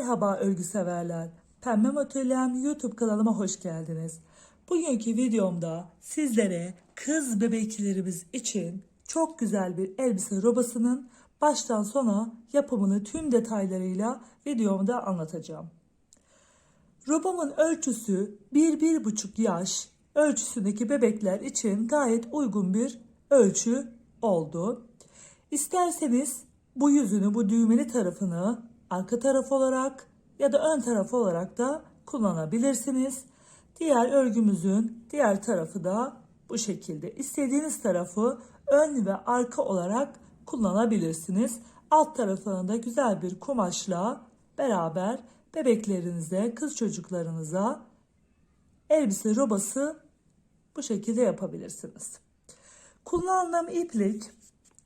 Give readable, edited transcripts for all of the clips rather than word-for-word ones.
Merhaba örgü severler. Pembe Atölyem YouTube kanalıma hoş geldiniz. Bugünkü videomda sizlere kız bebeklerimiz için çok güzel bir elbise robasının baştan sona yapımını tüm detaylarıyla videomda anlatacağım. Robamın ölçüsü 1-1,5 yaş ölçüsündeki bebekler için gayet uygun bir ölçü oldu. İsterseniz bu yüzünü, bu düğmeli tarafını arka taraf olarak ya da ön taraf olarak da kullanabilirsiniz. Diğer örgümüzün diğer tarafı da bu şekilde. İstediğiniz tarafı ön ve arka olarak kullanabilirsiniz. Alt tarafını da güzel bir kumaşla beraber bebeklerinize, kız çocuklarınıza elbise robası bu şekilde yapabilirsiniz. Kullandığım iplik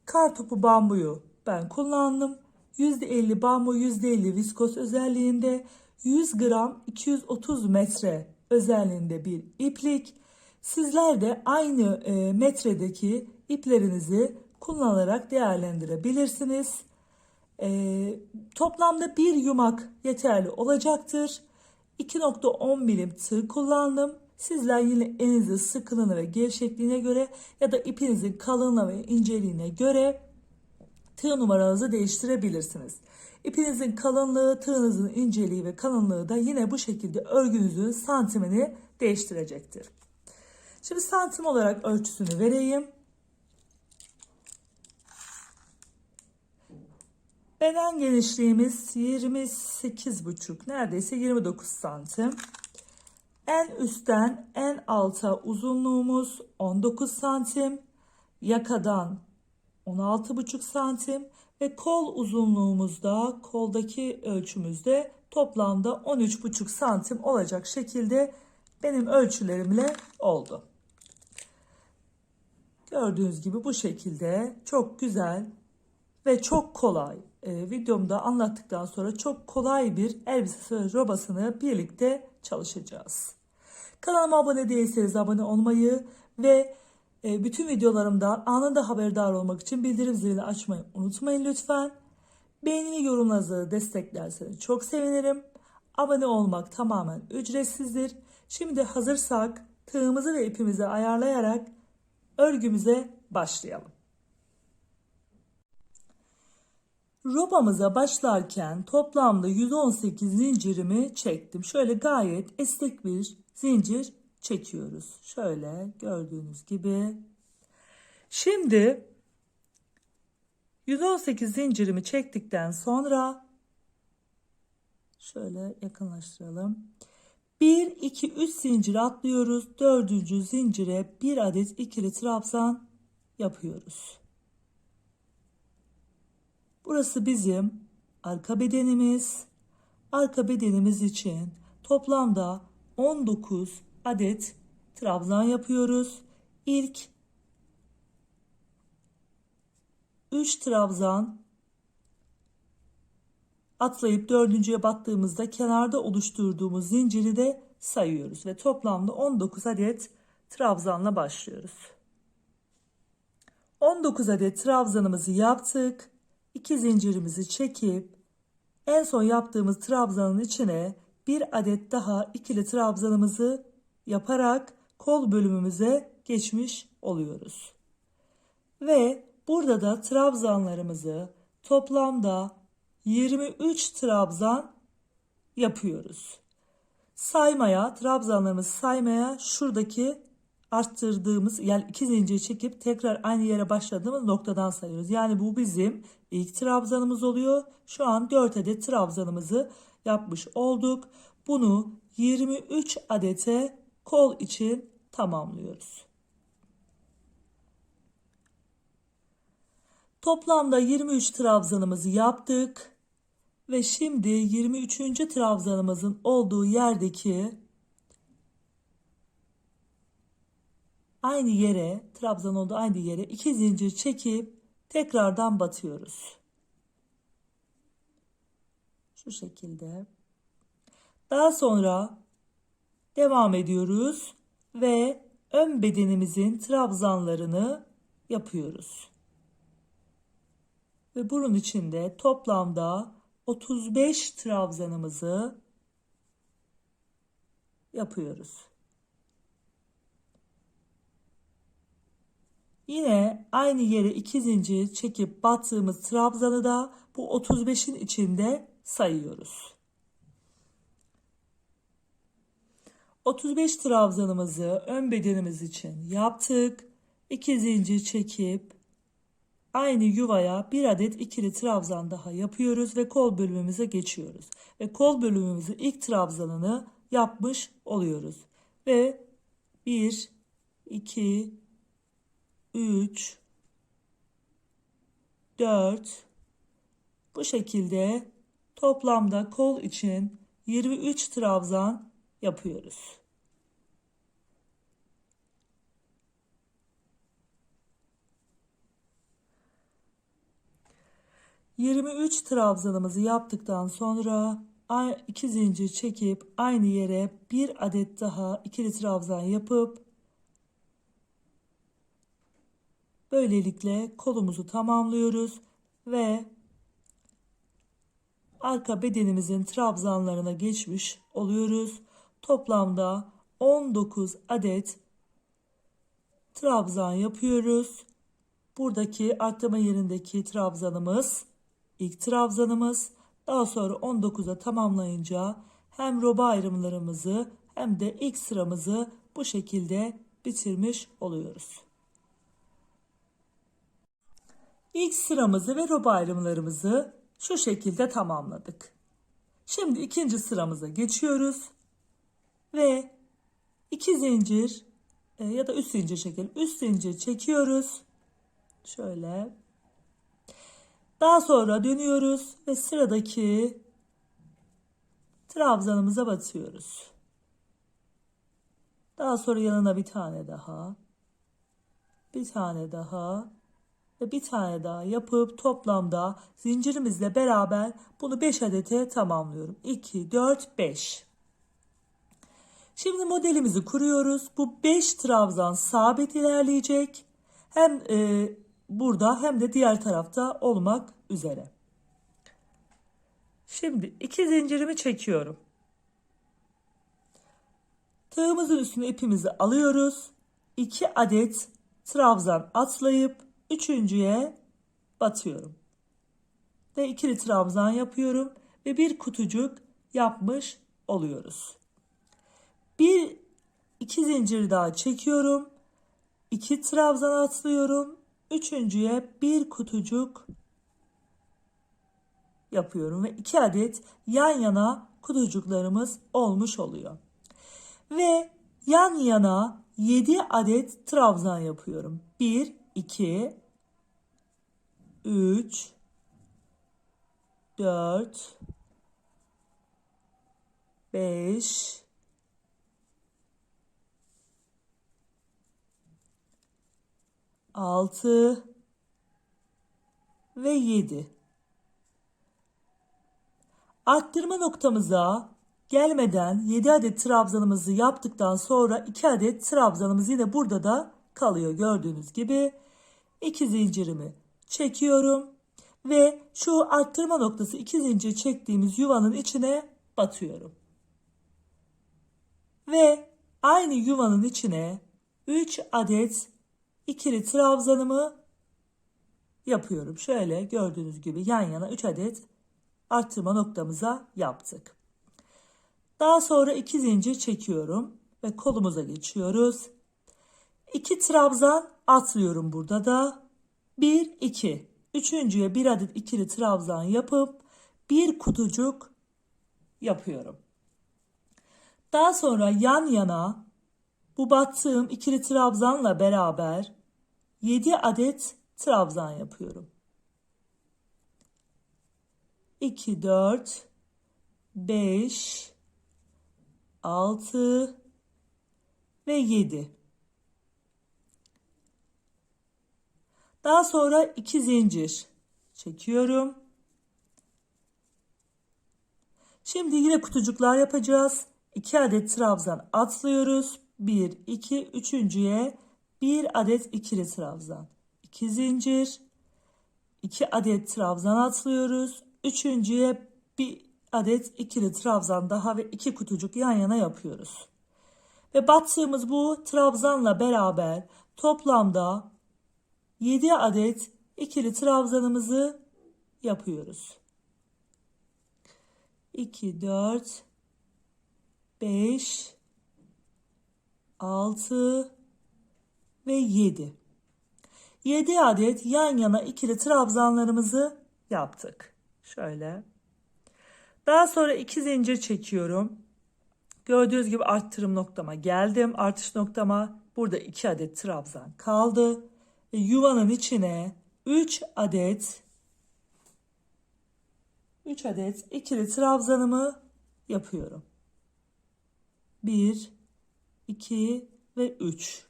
kartopu bambuyu ben kullandım. %50 bambu, %50 viskos özelliğinde, 100 gram 230 metre özelliğinde bir iplik. Sizler de aynı metredeki iplerinizi kullanarak değerlendirebilirsiniz. Toplamda bir yumak yeterli olacaktır. 2,10 milim tığ kullandım. Sizler yine elinizin sıkılığına ve gevşekliğine göre ya da ipinizin kalınlığına ve inceliğine göre tığ numaranızı değiştirebilirsiniz. İpinizin kalınlığı, tığınızın inceliği ve kalınlığı da yine bu şekilde örgünüzün santimini değiştirecektir. Şimdi santim olarak ölçüsünü vereyim. Beden genişliğimiz 28,5, neredeyse 29 santim. En üstten en alta uzunluğumuz 19 santim. Yakadan 16,5 santim ve kol uzunluğumuzda, koldaki ölçümüzde toplamda 13,5 santim olacak şekilde benim ölçülerimle oldu. Gördüğünüz gibi bu şekilde çok güzel ve çok kolay. Videomda anlattıktan sonra çok kolay bir elbise robasını birlikte çalışacağız. Kanalıma abone değilseniz abone olmayı ve bütün videolarımdan anında haberdar olmak için bildirim zilini açmayı unutmayın lütfen. Beğeni yorumlarınızı desteklerseniz çok sevinirim. Abone olmak tamamen ücretsizdir. Şimdi hazırsak tığımızı ve ipimizi ayarlayarak örgümüze başlayalım. Robamıza başlarken toplamda 118 zincirimi çektim. Şöyle gayet esnek bir zincir çekiyoruz. Şöyle gördüğünüz gibi. Şimdi 118 zincirimi çektikten sonra şöyle yakınlaştıralım. 1, 2, 3 zincir atlıyoruz. 4. zincire bir adet ikili trabzan yapıyoruz. Burası bizim arka bedenimiz. Arka bedenimiz için toplamda 19 adet trabzan yapıyoruz. İlk 3 trabzan atlayıp 4.'ye battığımızda kenarda oluşturduğumuz zinciri de sayıyoruz ve toplamda 19 adet trabzanla başlıyoruz. 19 adet trabzanımızı yaptık. 2 zincirimizi çekip en son yaptığımız trabzanın içine bir adet daha ikili trabzanımızı yaparak kol bölümümüze geçmiş oluyoruz. Ve burada da trabzanlarımızı toplamda 23 trabzan yapıyoruz. Trabzanlarımızı saymaya şuradaki arttırdığımız, yani 2 zincir çekip tekrar aynı yere başladığımız noktadan sayıyoruz. Yani bu bizim ilk trabzanımız oluyor. Şu an 4 adet trabzanımızı yapmış olduk. Bunu 23 adete kol için tamamlıyoruz. Toplamda 23 trabzanımızı yaptık. Ve şimdi 23. trabzanımızın olduğu yerdeki aynı yere, trabzan olduğu aynı yere 2 zincir çekip tekrardan batıyoruz. Şu şekilde. Daha sonra devam ediyoruz ve ön bedenimizin trabzanlarını yapıyoruz. Ve bunun içinde toplamda 35 trabzanımızı yapıyoruz. Yine aynı yere 2 zincir çekip battığımız trabzanı da bu 35'in içinde sayıyoruz. 35 trabzanımızı ön bedenimiz için yaptık. 2 zincir çekip aynı yuvaya bir adet ikili trabzan daha yapıyoruz ve kol bölümümüze geçiyoruz. Ve kol bölümümüzün ilk trabzanını yapmış oluyoruz. Ve 1, 2, 3, 4, bu şekilde toplamda kol için 23 trabzan yapıyoruz. ...23 trabzanımızı yaptıktan sonra 2 zincir çekip aynı yere bir adet daha ikili trabzan yapıp böylelikle kolumuzu tamamlıyoruz ve arka bedenimizin trabzanlarına geçmiş oluyoruz. Toplamda 19 adet trabzan yapıyoruz. Buradaki arttırma yerindeki trabzanımız ilk trabzanımız. Daha sonra 19'a tamamlayınca hem roba ayrımlarımızı hem de ilk sıramızı bu şekilde bitirmiş oluyoruz. İlk sıramızı ve roba ayrımlarımızı şu şekilde tamamladık. Şimdi ikinci sıramıza geçiyoruz ve 2 zincir ya da 3 zincir çekelim. 3 zincir çekiyoruz. Şöyle. Daha sonra dönüyoruz ve sıradaki trabzanımıza batıyoruz. Daha sonra yanına bir tane daha. Bir tane daha. Ve bir tane daha yapıp toplamda zincirimizle beraber bunu 5 adete tamamlıyorum. 2, 4, 5. Şimdi modelimizi kuruyoruz. Bu 5 trabzan sabit ilerleyecek. Hem burada hem de diğer tarafta olmak üzere. Şimdi 2 zincirimi çekiyorum. Tığımızın üstüne ipimizi alıyoruz. 2 adet trabzan atlayıp üçüncüye batıyorum. Ve ikili trabzan yapıyorum ve bir kutucuk yapmış oluyoruz. İki zincir daha çekiyorum. 2 trabzan atlıyorum. Üçüncüye bir kutucuk yapıyorum ve 2 adet yan yana kutucuklarımız olmuş oluyor. Ve yan yana 7 adet trabzan yapıyorum. 1, 2, 3, 4, 5, 6 ve 7. Arttırma noktamıza gelmeden 7 adet trabzanımızı yaptıktan sonra 2 adet trabzanımız yine burada da kalıyor. Gördüğünüz gibi 2 zincirimi çekiyorum ve şu arttırma noktası 2 zincir çektiğimiz yuvanın içine batıyorum. Ve aynı yuvanın içine 3 adet ikili trabzanımı yapıyorum. Şöyle gördüğünüz gibi yan yana 3 adet arttırma noktamıza yaptık. Daha sonra 2 zincir çekiyorum ve kolumuza geçiyoruz. 2 trabzan atlıyorum burada da. 1, 2. Üçüncüye bir adet ikili trabzan yapıp bir kutucuk yapıyorum. Daha sonra yan yana bu battığım ikili trabzanla beraber 7 adet trabzan yapıyorum. 2, 4, 5, 6 ve 7. Daha sonra 2 zincir çekiyorum. Şimdi yine kutucuklar yapacağız. 2 adet trabzan atlıyoruz. 1, 2, üçüncüye bir adet ikili trabzan. 2 zincir. 2 adet trabzan atlıyoruz. Üçüncüye bir adet ikili trabzan daha ve 2 kutucuk yan yana yapıyoruz. Ve battığımız bu trabzanla beraber toplamda 7 adet ikili trabzanımızı yapıyoruz. 2, 4, 5, 6 ve 7. 7 adet yan yana ikili trabzanlarımızı yaptık. Şöyle. Daha sonra 2 zincir çekiyorum. Gördüğünüz gibi arttırım noktama geldim. Artış noktama, burada 2 adet trabzan kaldı. Ve yuvanın içine 3 adet ikili trabzanımı yapıyorum. 1, 2 ve 3.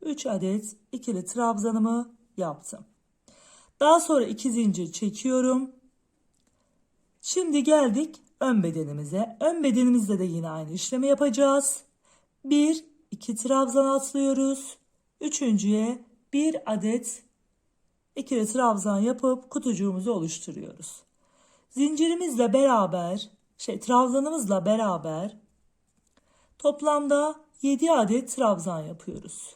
3 adet ikili trabzanımı yaptım. Daha sonra 2 zincir çekiyorum. Şimdi geldik ön bedenimize. Ön bedenimizde de yine aynı işlemi yapacağız. 1, 2 trabzan atlıyoruz. Üçüncüye 1 adet ikili trabzan yapıp kutucuğumuzu oluşturuyoruz. Zincirimizle beraber, trabzanımızla beraber toplamda 7 adet trabzan yapıyoruz.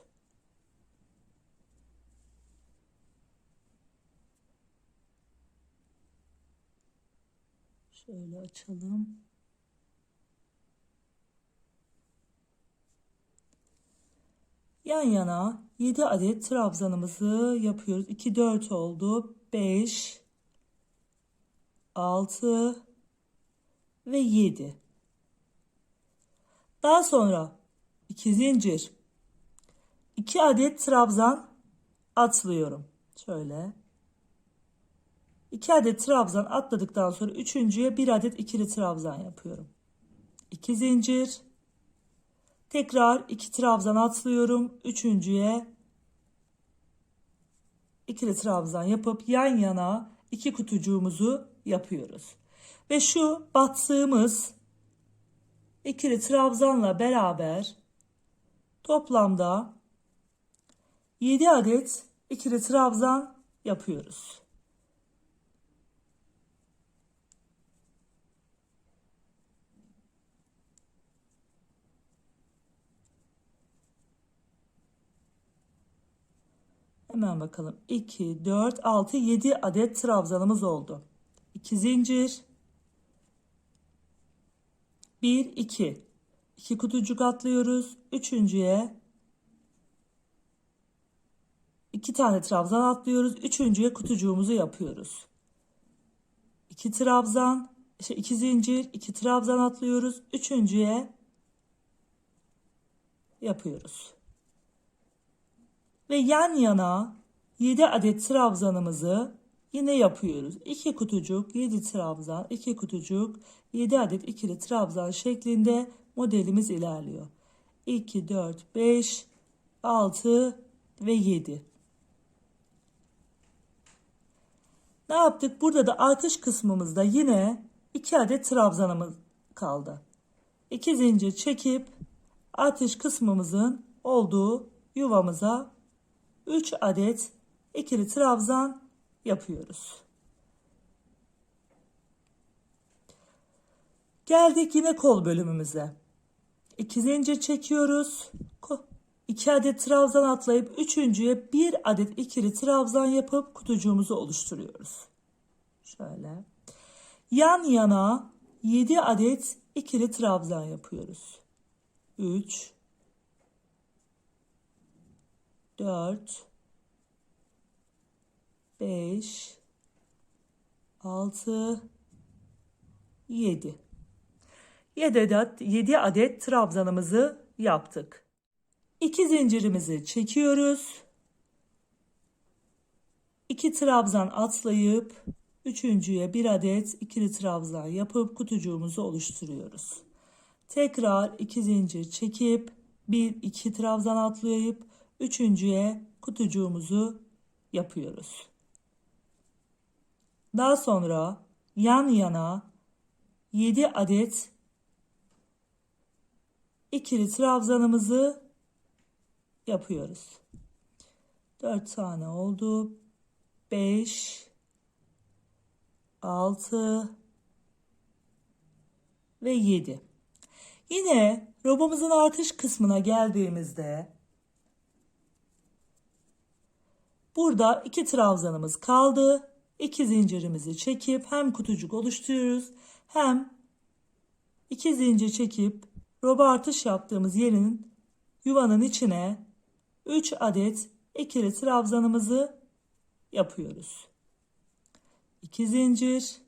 Şöyle açalım. Yan yana 7 adet trabzanımızı yapıyoruz. 2, 4 oldu. 5, 6 ve 7. Daha sonra 2 zincir, 2 adet trabzan atlıyorum. Şöyle. 2 adet trabzan atladıktan sonra üçüncüye 1 adet ikili trabzan yapıyorum. 2 zincir. Tekrar 2 trabzan atlıyorum. Üçüncüye ikili trabzan yapıp yan yana 2 kutucuğumuzu yapıyoruz. Ve şu battığımız ikili trabzanla beraber toplamda 7 adet ikili trabzan yapıyoruz. Hemen bakalım. 2, 4, 6, 7 adet trabzanımız oldu. 2 zincir. 1, 2. 2 kutucuk atlıyoruz. Üçüncüye 2 tane trabzan atlıyoruz. Üçüncüye kutucuğumuzu yapıyoruz. 2 trabzan, 2 zincir, 2 trabzan atlıyoruz. Üçüncüye yapıyoruz. Ve yan yana 7 adet trabzanımızı yine yapıyoruz. 2 kutucuk, 7 trabzan, 2 kutucuk, 7 adet ikili trabzan şeklinde modelimiz ilerliyor. 2, 4, 5, 6 ve 7. Ne yaptık? Burada da artış kısmımızda yine 2 adet trabzanımız kaldı. 2 zincir çekip artış kısmımızın olduğu yuvamıza 3 adet ikili trabzan yapıyoruz. Geldik yine kol bölümümüze. 2 zincir çekiyoruz. 2 adet trabzan atlayıp üçüncüye 1 adet ikili trabzan yapıp kutucuğumuzu oluşturuyoruz. Şöyle. Yan yana 7 adet ikili trabzan yapıyoruz. 3, 4, 5, 6, 7. 7 adet trabzanımızı yaptık. 2 zincirimizi çekiyoruz. 2 trabzan atlayıp üçüncüye 1 adet ikili trabzan yapıp kutucuğumuzu oluşturuyoruz. Tekrar 2 zincir çekip 1-2 trabzan atlayıp üçüncüye kutucuğumuzu yapıyoruz. Daha sonra yan yana 7 adet ikili trabzanımızı yapıyoruz. 4 tane oldu. 5, 6 ve 7. Yine robomuzun artış kısmına geldiğimizde burada 2 trabzanımız kaldı. 2 zincirimizi çekip hem kutucuk oluşturuyoruz hem 2 zincir çekip roba artış yaptığımız yerin yuvanın içine 3 adet ikili trabzanımızı yapıyoruz. 2 zincir,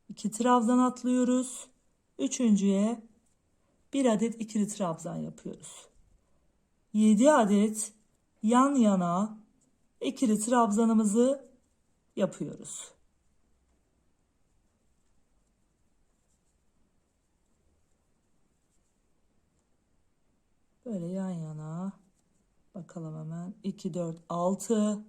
2 trabzan atlıyoruz. Üçüncüye 1 adet ikili trabzan yapıyoruz. 7 adet yan yana ikili trabzanımızı yapıyoruz. Böyle yan yana bakalım hemen. 2, 4, 6.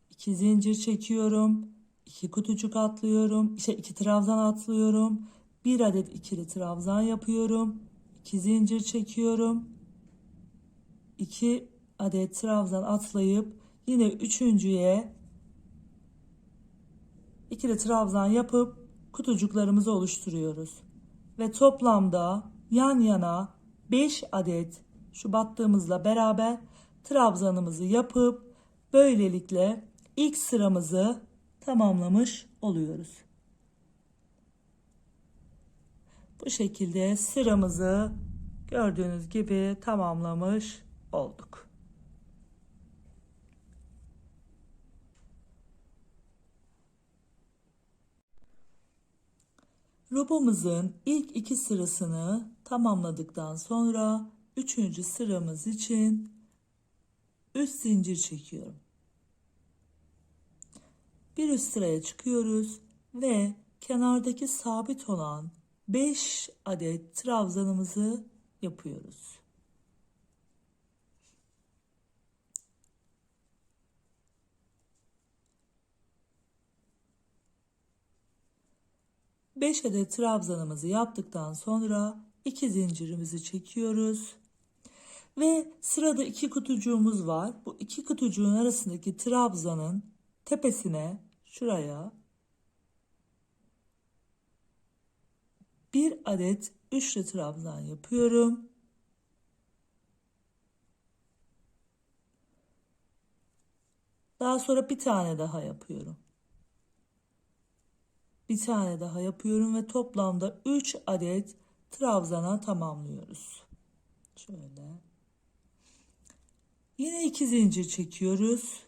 2 zincir çekiyorum. 2 kutucuk atlıyorum. 2 trabzan atlıyorum. 1 adet ikili trabzan yapıyorum. 2 zincir çekiyorum. 2 adet trabzan atlayıp yine üçüncüye ikili trabzan yapıp kutucuklarımızı oluşturuyoruz. Ve toplamda yan yana 5 adet şu battığımızla beraber trabzanımızı yapıp böylelikle ilk sıramızı tamamlamış oluyoruz. Bu şekilde sıramızı gördüğünüz gibi tamamlamış olduk. Robomuzun ilk 2 sırasını tamamladıktan sonra 3. sıramız için 3 zincir çekiyorum. Bir üst sıraya çıkıyoruz ve kenardaki sabit olan 5 adet trabzanımızı yapıyoruz. Beş adet trabzanımızı yaptıktan sonra 2 zincirimizi çekiyoruz. Ve sırada 2 kutucuğumuz var. Bu 2 kutucuğun arasındaki trabzanın tepesine şuraya 1 adet üçlü trabzan yapıyorum. Daha sonra bir tane daha yapıyorum. Bir tane daha yapıyorum ve toplamda 3 adet trabzana tamamlıyoruz. Şöyle. Yine 2 zincir çekiyoruz.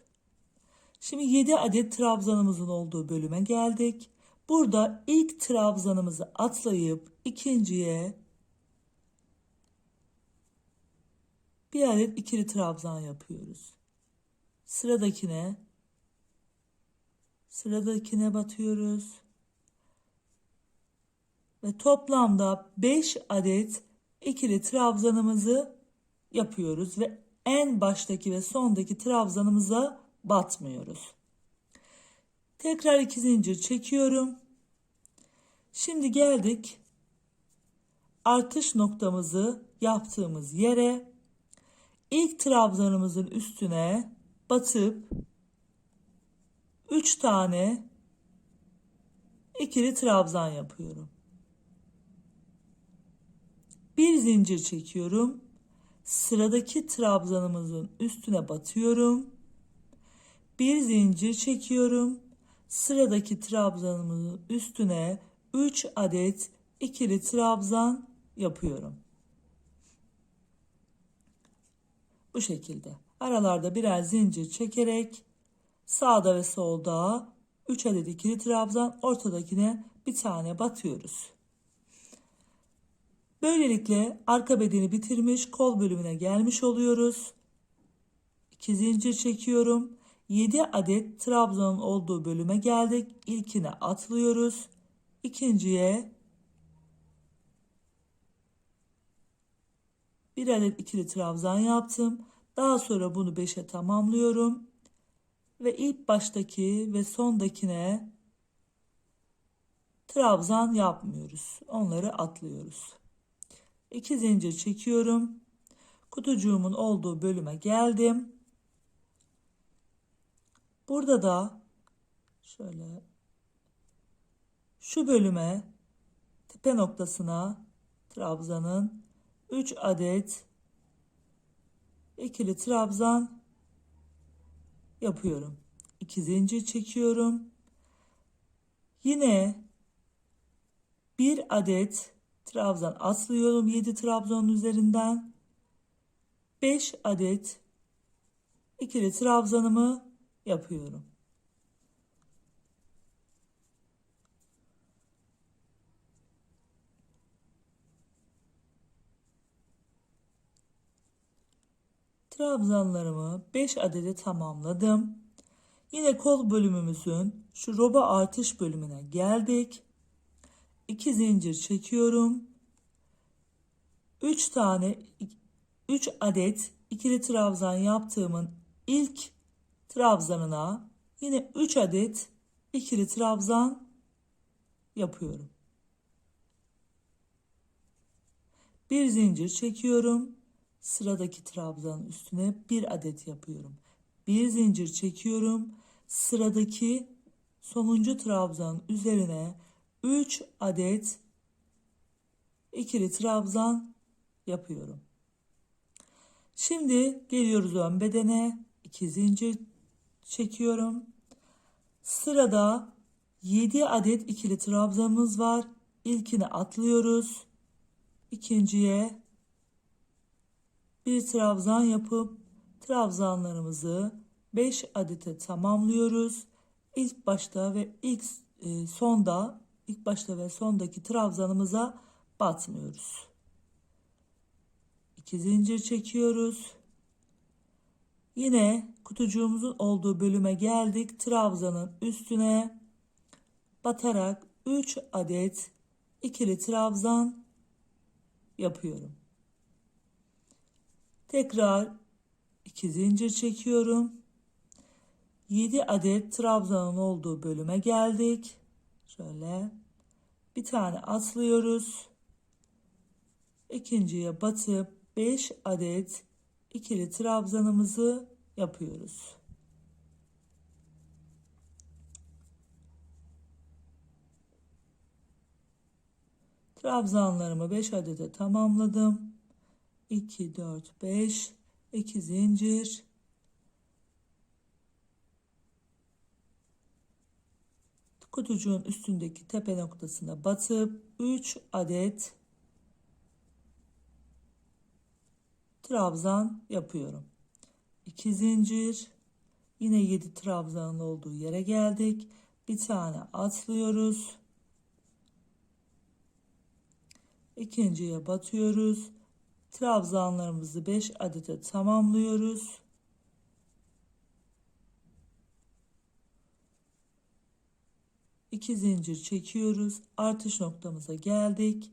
Şimdi 7 adet trabzanımızın olduğu bölüme geldik. Burada ilk trabzanımızı atlayıp ikinciye bir adet ikili trabzan yapıyoruz. Sıradakine batıyoruz. Ve toplamda 5 adet ikili trabzanımızı yapıyoruz ve en baştaki ve sondaki trabzanımıza batmıyoruz. Tekrar 2 zincir çekiyorum. Şimdi geldik artış noktamızı yaptığımız yere. İlk trabzanımızın üstüne batıp 3 tane ikili trabzan yapıyorum. Bir zincir çekiyorum. Sıradaki trabzanımızın üstüne batıyorum. Bir zincir çekiyorum. Sıradaki trabzanımızın üstüne 3 adet ikili trabzan yapıyorum. Bu şekilde aralarda birer zincir çekerek sağda ve solda 3 adet ikili trabzan, ortadakine bir tane batıyoruz. Böylelikle arka bedeni bitirmiş, kol bölümüne gelmiş oluyoruz. 2 zincir çekiyorum. 7 adet trabzanın olduğu bölüme geldik. İlkine atlıyoruz. İkinciye bir adet ikili trabzan yaptım. Daha sonra bunu 5'e tamamlıyorum. Ve ilk baştaki ve sondakine trabzan yapmıyoruz. Onları atlıyoruz. 2 zincir çekiyorum. Kutucuğumun olduğu bölüme geldim. Burada da şöyle şu bölüme, tepe noktasına trabzanın 3 adet ikili trabzan yapıyorum. 2 zincir çekiyorum. Yine bir adet trabzan atlıyorum 7 trabzanın üzerinden. 5 adet ikili trabzanımı yapıyorum. Trabzanlarımı 5 adede tamamladım. Yine kol bölümümüzün şu roba artış bölümüne geldik. 2 zincir çekiyorum. 3 adet ikili trabzan yaptığımın ilk trabzanına yine 3 adet ikili trabzan yapıyorum. Bir zincir çekiyorum. Sıradaki trabzanın üstüne bir adet yapıyorum. Bir zincir çekiyorum. Sıradaki sonuncu trabzanın üzerine 3 adet ikili trabzan yapıyorum. Şimdi geliyoruz ön bedene. 2 zincir çekiyorum. Sırada 7 adet ikili trabzanımız var. İlkini atlıyoruz. İkinciye bir trabzan yapıp trabzanlarımızı 5 adete tamamlıyoruz. İlk başta ve ilk başta ve sondaki trabzanımıza batmıyoruz. 2 zincir çekiyoruz. Yine kutucuğumuzun olduğu bölüme geldik. Trabzanın üstüne batarak 3 adet ikili trabzan yapıyorum. Tekrar 2 zincir çekiyorum. 7 adet trabzanın olduğu bölüme geldik. Şöyle bir tane atlıyoruz. İkinciye batıp 5 adet ikili trabzanımızı yapıyoruz. Trabzanlarımı 5 adete tamamladım. 2, 4, 5, 2 zincir. Kutucuğun üstündeki tepe noktasına batıp 3 adet trabzan yapıyorum. 2 zincir. Yine 7 trabzanın olduğu yere geldik. Bir tane atlıyoruz. İkinciye batıyoruz. Trabzanlarımızı 5 adete tamamlıyoruz. İki zincir çekiyoruz. Artış noktamıza geldik.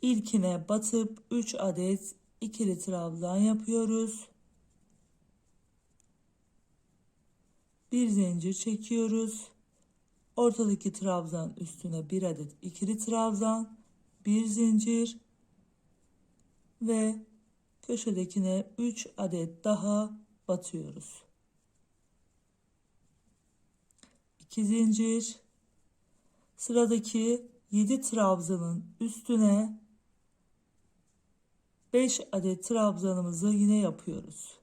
İlkine batıp 3 adet ikili trabzan yapıyoruz. Bir zincir çekiyoruz. Ortadaki trabzan üstüne bir adet ikili trabzan, bir zincir ve köşedekine 3 adet daha batıyoruz. 2 zincir. Sıradaki 7 trabzanın üstüne 5 adet trabzanımızı yine yapıyoruz.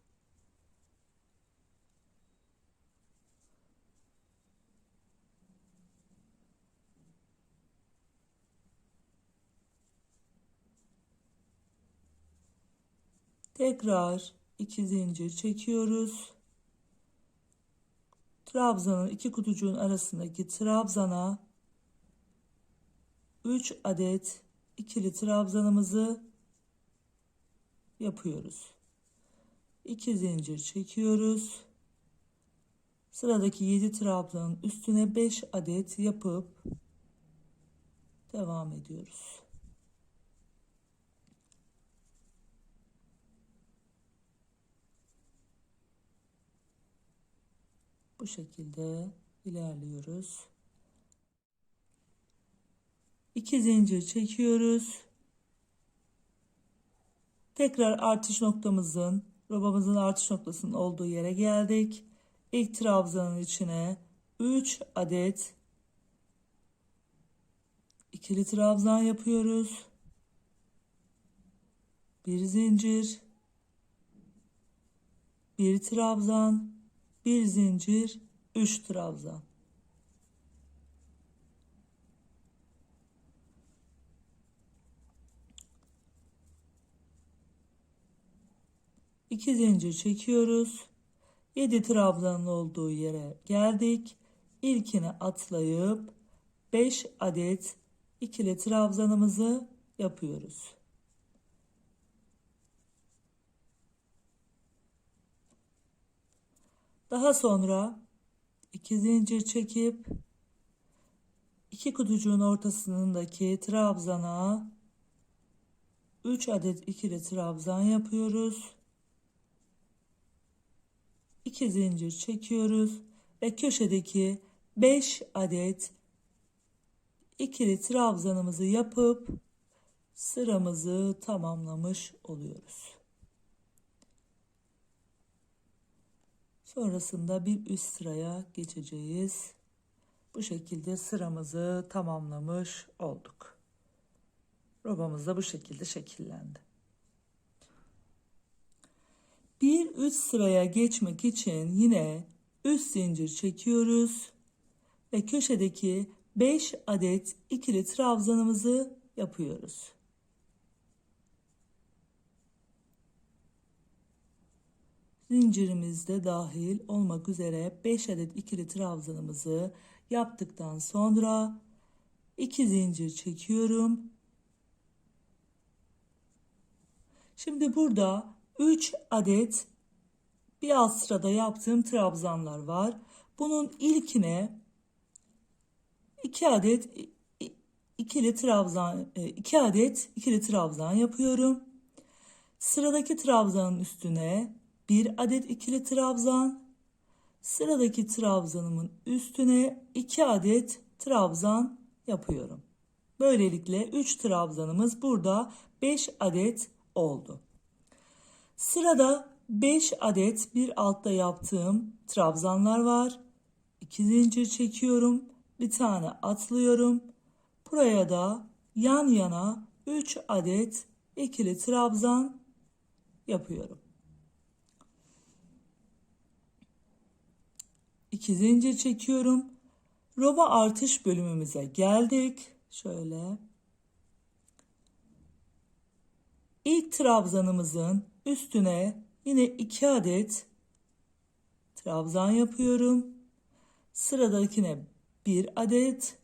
Tekrar 2 zincir çekiyoruz. Trabzanın iki kutucuğun arasındaki trabzana 3 adet ikili trabzanımızı yapıyoruz. 2 zincir çekiyoruz. Sıradaki 7 trabzanın üstüne 5 adet yapıp devam ediyoruz. Bu şekilde ilerliyoruz. 2 zincir çekiyoruz. Tekrar artış noktamızın, robamızın artış noktasının olduğu yere geldik. İlk trabzanın içine 3 adet ikili trabzan yapıyoruz. Bir zincir, bir trabzan, bir zincir, 3 trabzan. İki zincir çekiyoruz. 7 trabzanın olduğu yere geldik. İlkini atlayıp 5 adet ikili trabzanımızı yapıyoruz. Daha sonra 2 zincir çekip 2 kutucuğun ortasındaki trabzana 3 adet ikili trabzan yapıyoruz. 2 zincir çekiyoruz ve köşedeki 5 adet ikili trabzanımızı yapıp sıramızı tamamlamış oluyoruz. Sonrasında bir üst sıraya geçeceğiz. Bu şekilde sıramızı tamamlamış olduk. Robamız da bu şekilde şekillendi. Bir üst sıraya geçmek için yine üst zincir çekiyoruz ve köşedeki 5 adet ikili trabzanımızı yapıyoruz. Zincirimizde dahil olmak üzere 5 adet ikili trabzanımızı yaptıktan sonra 2 zincir çekiyorum. Şimdi burada 3 adet bir alt sırada yaptığım trabzanlar var. Bunun ilkine 2 adet ikili trabzan yapıyorum. Sıradaki trabzanın üstüne 1 adet ikili trabzan, sıradaki trabzanımın üstüne 2 adet trabzan yapıyorum. Böylelikle 3 trabzanımız burada 5 adet oldu. Sırada 5 adet bir altta yaptığım trabzanlar var. 2 zincir çekiyorum. Bir tane atlıyorum. Buraya da yan yana 3 adet ikili trabzan yapıyorum. 2 zincir çekiyorum. Roba artış bölümümüze geldik. Şöyle. İlk trabzanımızın üstüne yine 2 adet trabzan yapıyorum. Sıradakine 1 adet,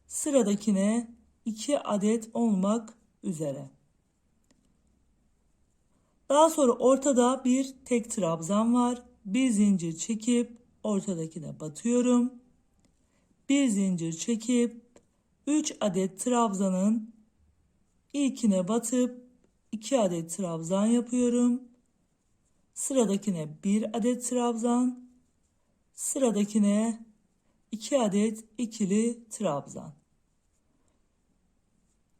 sıradakine 2 adet olmak üzere. Daha sonra ortada bir tek trabzan var. Bir zincir çekip ortadakine batıyorum. Bir zincir çekip 3 adet trabzanın ilkine batıp 2 adet trabzan yapıyorum. Sıradakine 1 adet trabzan, sıradakine 2 adet ikili trabzan.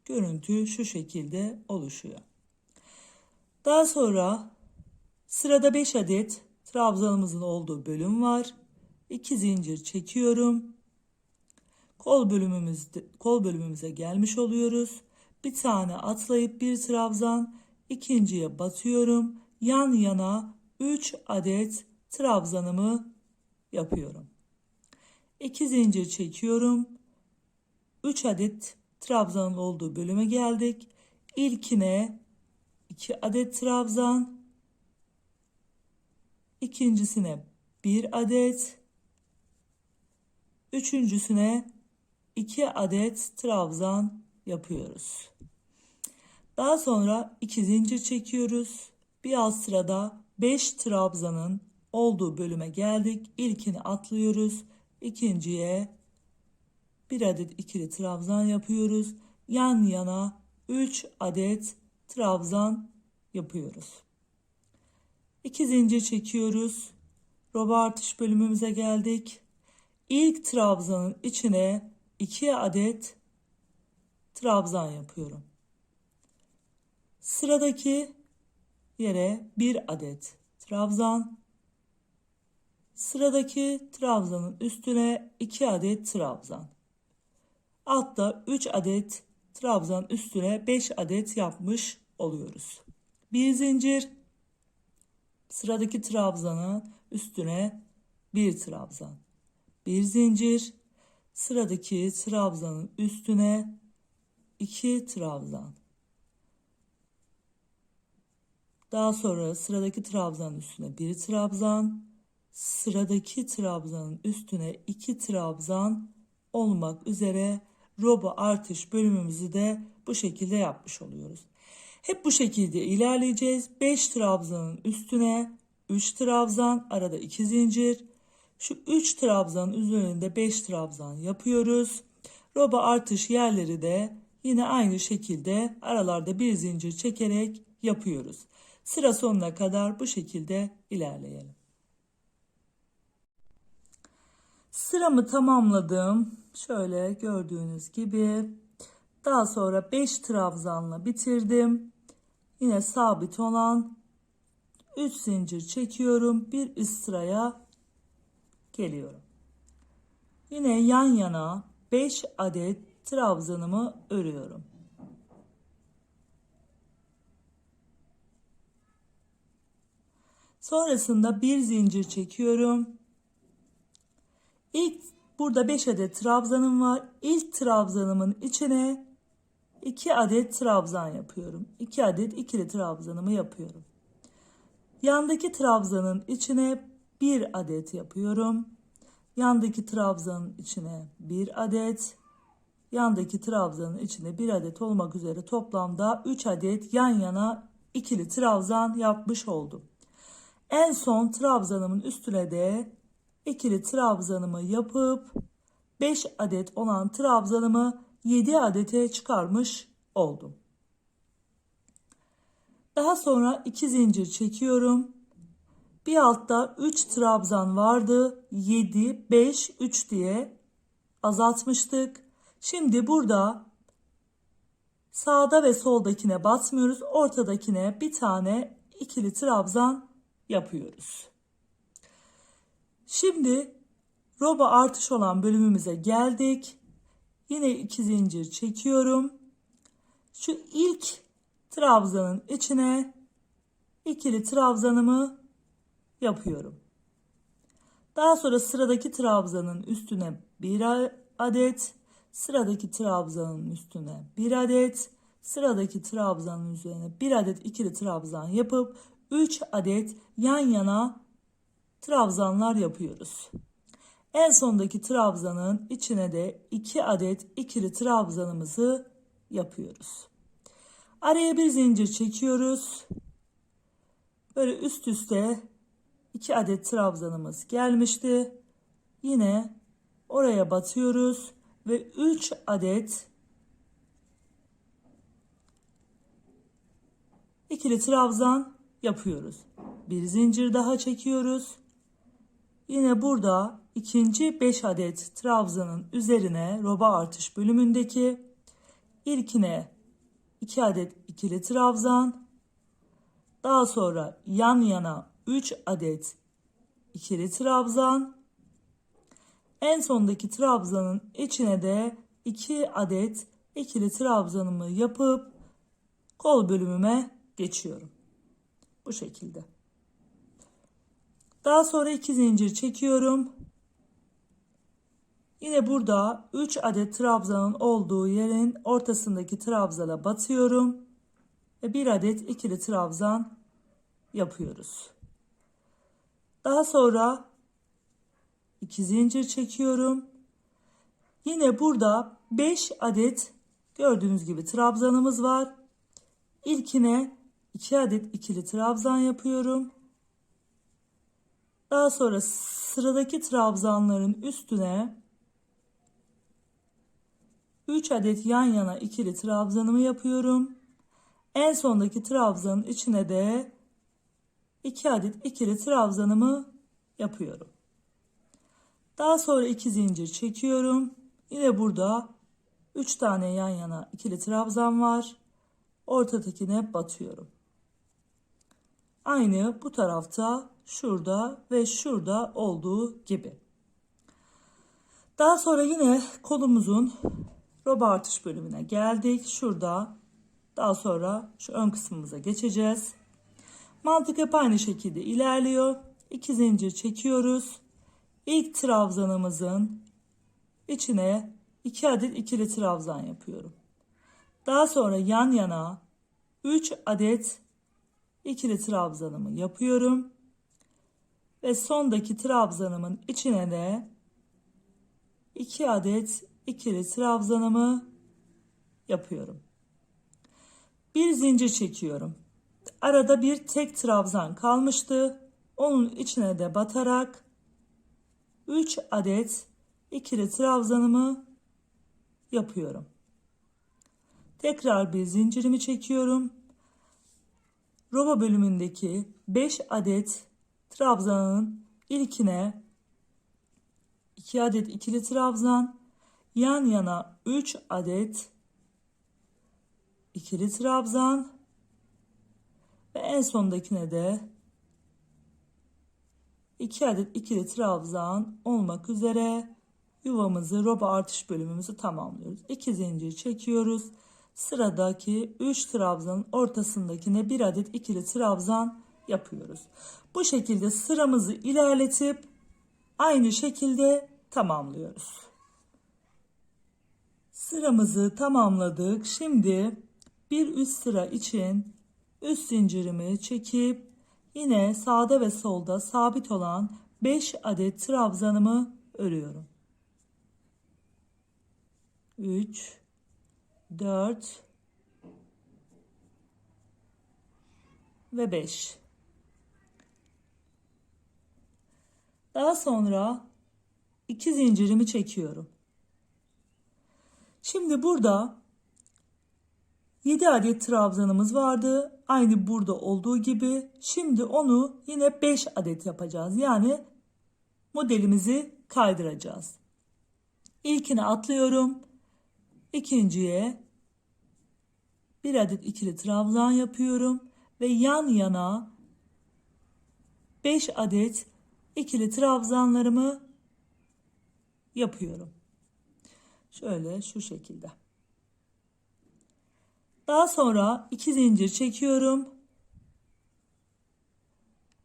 Görüntü şu şekilde oluşuyor. Daha sonra sırada 5 adet trabzanımızın olduğu bölüm var. 2 zincir çekiyorum. Kol bölümümüze gelmiş oluyoruz. Bir tane atlayıp bir trabzan, ikinciye batıyorum. Yan yana 3 adet trabzanımı yapıyorum. 2 zincir çekiyorum. 3 adet trabzanın olduğu bölüme geldik. İlkine 2 adet trabzan, ikincisine 1 adet, üçüncüsüne 2 adet trabzan yapıyoruz. Daha sonra 2 zincir çekiyoruz. Bir alt sırada 5 trabzanın olduğu bölüme geldik. İlkini atlıyoruz. İkinciye 1 adet ikili trabzan yapıyoruz. Yan yana 3 adet trabzan yapıyoruz. 2 zincir çekiyoruz. Roba artış bölümümüze geldik. İlk trabzanın içine 2 adet trabzan yapıyorum. Sıradaki yere 1 adet trabzan. Sıradaki trabzanın üstüne 2 adet trabzan. Altta 3 adet trabzan üstüne 5 adet yapmış oluyoruz. Bir zincir, sıradaki trabzanın üstüne bir trabzan. Bir zincir, sıradaki trabzanın üstüne 2 trabzan. Daha sonra sıradaki trabzanın üstüne bir trabzan, sıradaki trabzanın üstüne 2 trabzan olmak üzere roba artış bölümümüzü de bu şekilde yapmış oluyoruz. Hep bu şekilde ilerleyeceğiz. 5 trabzanın üstüne 3 trabzan, arada 2 zincir. Şu 3 trabzanın üzerinde 5 trabzan yapıyoruz. Roba artış yerleri de yine aynı şekilde aralarda bir zincir çekerek yapıyoruz. Sıra sonuna kadar bu şekilde ilerleyelim. Sıramı tamamladım. Şöyle gördüğünüz gibi. Daha sonra 5 trabzanla bitirdim. Yine sabit olan 3 zincir çekiyorum. Bir üst sıraya geliyorum. Yine yan yana 5 adet trabzanımı örüyorum. Sonrasında bir zincir çekiyorum. İlk burada 5 adet trabzanım var. İlk trabzanımın içine 2 adet trabzan yapıyorum. 2 adet ikili trabzanımı yapıyorum. Yandaki trabzanın içine 1 adet yapıyorum. Yandaki trabzanın içine 1 adet. Yandaki trabzanın içine 1 adet olmak üzere toplamda 3 adet yan yana ikili trabzan yapmış oldum. En son trabzanımın üstüne de ikili trabzanımı yapıp 5 adet olan trabzanımı 7 adete çıkarmış oldum. Daha sonra 2 zincir çekiyorum. Bir altta 3 trabzan vardı. 7, 5, 3 diye azaltmıştık. Şimdi burada sağda ve soldakine batmıyoruz. Ortadakine bir tane ikili trabzan yapıyoruz. Şimdi roba artış olan bölümümüze geldik. Yine 2 zincir çekiyorum. Şu ilk trabzanın içine ikili trabzanımı yapıyorum. Daha sonra sıradaki trabzanın üstüne 1 adet, sıradaki trabzanın üstüne 1 adet, sıradaki trabzanın üzerine 1 adet ikili trabzan yapıp 3 adet yan yana trabzanlar yapıyoruz. En sondaki trabzanın içine de 2 adet ikili trabzanımızı yapıyoruz. Araya bir zincir çekiyoruz. Böyle üst üste 2 adet trabzanımız gelmişti. Yine oraya batıyoruz ve 3 adet ikili trabzan yapıyoruz. Bir zincir daha çekiyoruz. Yine burada ikinci 5 adet trabzanın üzerine roba artış bölümündeki ilkine 2 adet ikili trabzan, daha sonra yan yana 3 adet ikili trabzan, en sondaki trabzanın içine de 2 adet ikili trabzanımı yapıp kol bölümüme geçiyorum. Bu şekilde. Daha sonra 2 zincir çekiyorum. Yine burada 3 adet trabzanın olduğu yerin ortasındaki trabzana batıyorum ve 1 adet ikili trabzan yapıyoruz. Daha sonra 2 zincir çekiyorum. Yine burada 5 adet gördüğünüz gibi trabzanımız var. İlkine 2 adet ikili trabzan yapıyorum. Daha sonra sıradaki trabzanların üstüne 3 adet yan yana ikili trabzanımı yapıyorum. En sondaki trabzanın içine de 2 adet ikili trabzanımı yapıyorum. Daha sonra 2 zincir çekiyorum. Yine burada 3 tane yan yana ikili trabzan var. Ortadakine batıyorum. Aynı bu tarafta, şurada ve şurada olduğu gibi. Daha sonra yine kolumuzun Roba artış bölümüne geldik. Şurada daha sonra şu ön kısmımıza geçeceğiz. Mantık hep aynı şekilde ilerliyor. 2 zincir çekiyoruz. İlk trabzanımızın içine 2 adet ikili trabzan yapıyorum. Daha sonra yan yana 3 adet ikili trabzanımı yapıyorum. Ve sondaki trabzanımın içine de 2 adet ikili trabzanımı yapıyorum. Bir zincir çekiyorum. Arada bir tek trabzan kalmıştı. Onun içine de batarak 3 adet ikili trabzanımı yapıyorum. Tekrar bir zincirimi çekiyorum. Roba bölümündeki 5 adet trabzanın ilkine 2 adet ikili trabzan, yan yana 3 adet ikili trabzan ve en sondakine de 2 adet ikili trabzan olmak üzere yuvamızı, roba artış bölümümüzü tamamlıyoruz. 2 zincir çekiyoruz. Sıradaki 3 trabzanın ortasındakine 1 adet ikili trabzan yapıyoruz. Bu şekilde sıramızı ilerletip aynı şekilde tamamlıyoruz. Sıramızı tamamladık. Şimdi bir üst sıra için üst zincirimi çekip yine sağda ve solda sabit olan 5 adet trabzanımı örüyorum. 3 4 ve 5. Daha sonra 2 zincirimi çekiyorum. Şimdi burada 7 adet trabzanımız vardı. Aynı burada olduğu gibi. Şimdi onu yine 5 adet yapacağız. Yani modelimizi kaydıracağız. İlkine atlıyorum. İkinciye 1 adet ikili trabzan yapıyorum. Ve yan yana 5 adet ikili trabzanlarımı yapıyorum. Şöyle şu şekilde. Daha sonra 2 zincir çekiyorum.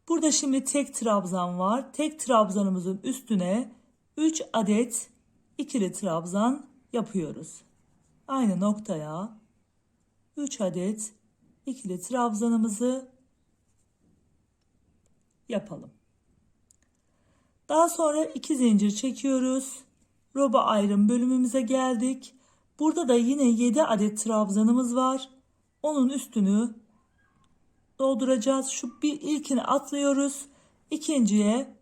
Burada şimdi tek trabzan var. Tek trabzanımızın üstüne 3 adet ikili trabzan yapıyoruz. Aynı noktaya 3 adet ikili trabzanımızı yapalım. Daha sonra 2 zincir çekiyoruz. Roba ayrım bölümümüze geldik. Burada da yine 7 adet trabzanımız var. Onun üstünü dolduracağız. Şu bir ilkini atlıyoruz. İkinciye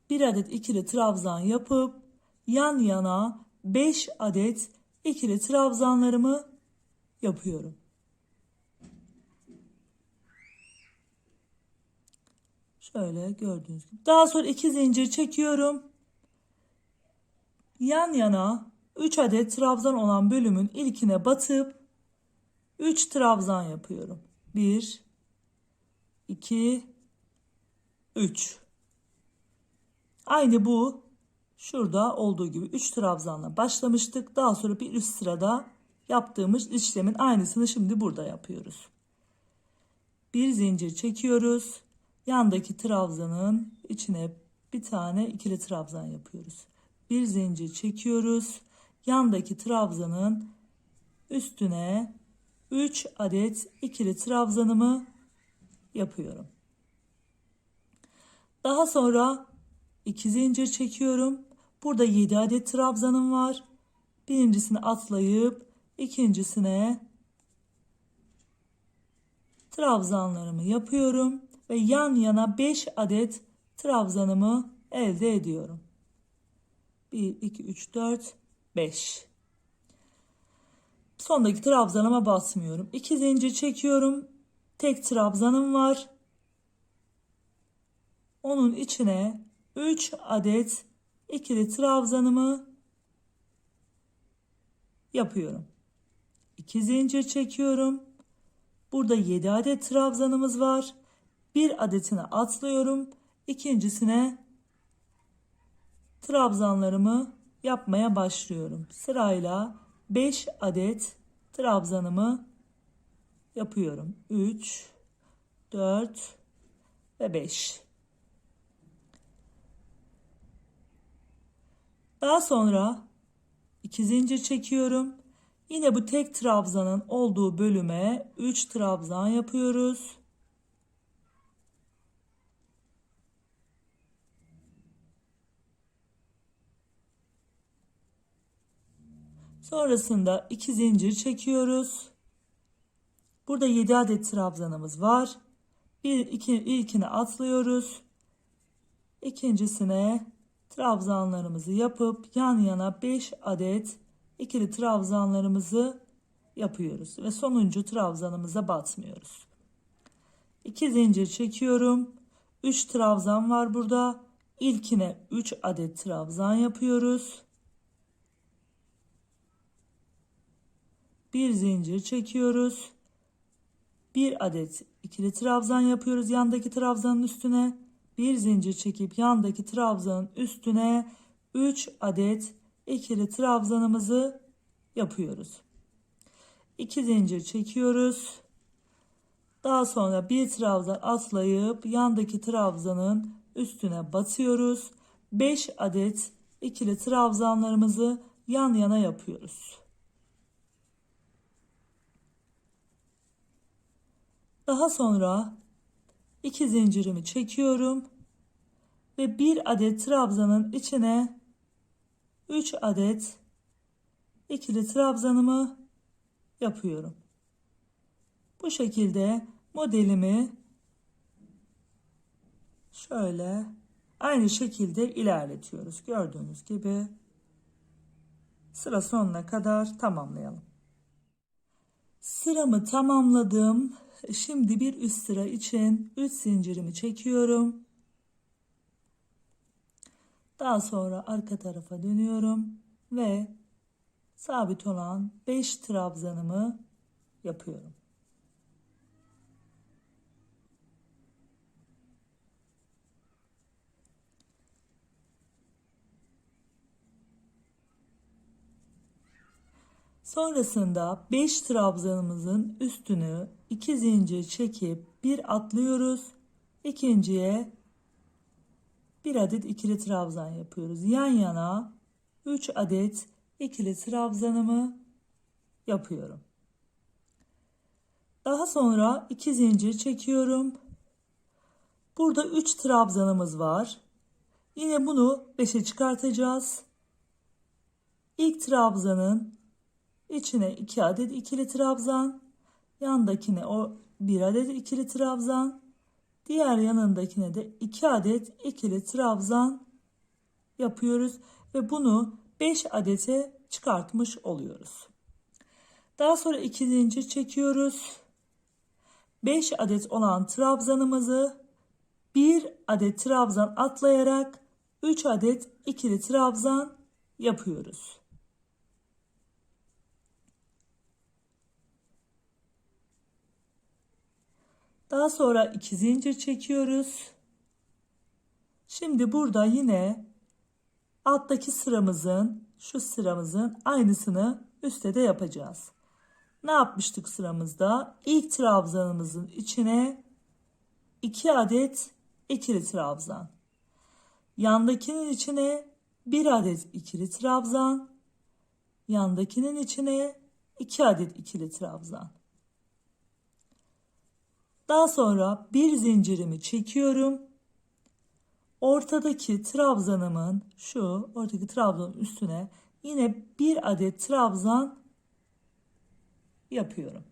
1 adet ikili trabzan yapıp yan yana 5 adet ikili trabzanlarımı yapıyorum. Şöyle gördüğünüz gibi. Daha sonra 2 zincir çekiyorum. Yan yana 3 adet trabzan olan bölümün ilkine batıp 3 trabzan yapıyorum. 1 2 3. Aynı bu şurada olduğu gibi 3 trabzanla başlamıştık. Daha sonra bir üst sırada yaptığımız işlemin aynısını şimdi burada yapıyoruz. Bir zincir çekiyoruz. Yandaki trabzanın içine bir tane ikili trabzan yapıyoruz. Bir zincir çekiyoruz. Yandaki trabzanın üstüne 3 adet ikili trabzanımı yapıyorum. Daha sonra 2 zincir çekiyorum. Burada 7 adet trabzanım var. Birincisini atlayıp ikincisine trabzanlarımı yapıyorum ve yan yana 5 adet trabzanımı elde ediyorum. 1 2 3 4 5. Sondaki trabzanıma basmıyorum. 2 zincir çekiyorum. Tek trabzanım var. Onun içine 3 adet ikili trabzanımı yapıyorum. 2 zincir çekiyorum. Burada 7 adet trabzanımız var. Bir adetini atlıyorum. İkincisine trabzanlarımı yapmaya başlıyorum. Sırayla 5 adet trabzanımı yapıyorum. 3, 4 ve 5. Daha sonra 2 zincir çekiyorum. Yine bu tek trabzanın olduğu bölüme 3 trabzan yapıyoruz. Sonrasında 2 zincir çekiyoruz. Burada 7 adet trabzanımız var. İlkini atlıyoruz. İkincisine trabzanlarımızı yapıp yan yana 5 adet ikili trabzanlarımızı yapıyoruz ve sonuncu trabzanımıza batmıyoruz. 2 zincir çekiyorum. 3 trabzan var burada. İlkine 3 adet trabzan yapıyoruz. Bir zincir çekiyoruz. Bir adet ikili trabzan yapıyoruz yandaki trabzanın üstüne. Bir zincir çekip yandaki trabzanın üstüne 3 adet ikili trabzanımızı yapıyoruz. 2 zincir çekiyoruz. Daha sonra bir trabzan atlayıp yandaki trabzanın üstüne batıyoruz. 5 adet ikili trabzanlarımızı yan yana yapıyoruz. Daha sonra 2 zincirimi çekiyorum ve bir adet trabzanın içine 3 adet ikili trabzanımı yapıyorum. Bu şekilde modelimi şöyle aynı şekilde ilerletiyoruz. Gördüğünüz gibi sıra sonuna kadar tamamlayalım. Sıramı tamamladım. Şimdi bir üst sıra için 3 zincirimi çekiyorum. Daha sonra arka tarafa dönüyorum ve sabit olan 5 trabzanımı yapıyorum. Sonrasında 5 trabzanımızın üstünü 2 zincir çekip bir atlıyoruz. İkinciye bir adet ikili trabzan yapıyoruz. Yan yana 3 adet ikili trabzanımı yapıyorum. Daha sonra 2 zincir çekiyorum. Burada 3 trabzanımız var. Yine bunu 5'e çıkartacağız. İlk trabzanın içine 2 adet ikili trabzan, yandakine o 1 adet ikili trabzan, diğer yanındakine de 2 adet ikili trabzan yapıyoruz ve bunu 5 adete çıkartmış oluyoruz. Daha sonra 2 zincir çekiyoruz. 5 adet olan trabzanımızı 1 adet trabzan atlayarak 3 adet ikili trabzan yapıyoruz. Daha sonra 2 zincir çekiyoruz. Şimdi burada yine alttaki şu sıramızın aynısını üstte de yapacağız. Ne yapmıştık sıramızda? İlk trabzanımızın içine 2 adet ikili trabzan. Yandakinin içine 1 adet ikili trabzan. Yandakinin içine 2 adet ikili trabzan. Daha sonra bir zincirimi çekiyorum. Ortadaki trabzanımın ortadaki trabzanın üstüne yine bir adet trabzan yapıyorum.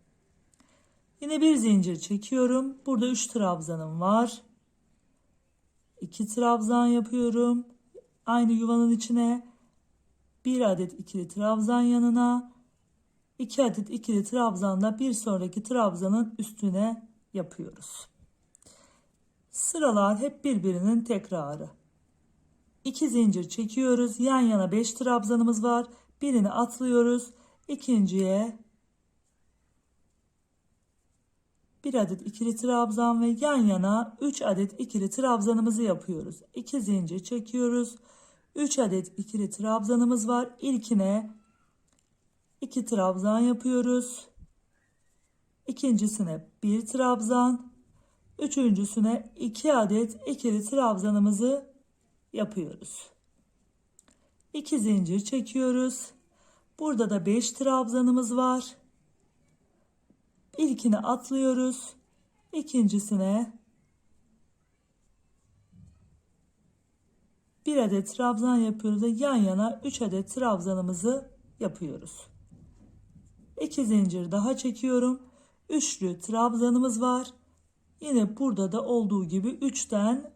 Yine bir zincir çekiyorum. Burada 3 trabzanım var. 2 trabzan yapıyorum. Aynı yuvanın içine bir adet ikili trabzan yanına 2 adet ikili trabzan da bir sonraki trabzanın üstüne yapıyoruz. Sıralar hep birbirinin tekrarı. 2 zincir çekiyoruz. Yan yana 5 trabzanımız var. Birini atlıyoruz. İkinciye bir adet ikili trabzan ve yan yana 3 adet ikili trabzanımızı yapıyoruz. 2 zincir çekiyoruz. 3 adet ikili trabzanımız var. İlkine 2 trabzan yapıyoruz. İkincisine 1 trabzan. Üçüncüsüne 2 adet ikili trabzanımızı yapıyoruz. 2 zincir çekiyoruz. Burada da 5 trabzanımız var. İlkini atlıyoruz. İkincisine 1 adet trabzan yapıyoruz ve yan yana 3 adet trabzanımızı yapıyoruz. 2 zincir daha çekiyorum. Üçlü trabzanımız var. Yine burada da olduğu gibi 3'ten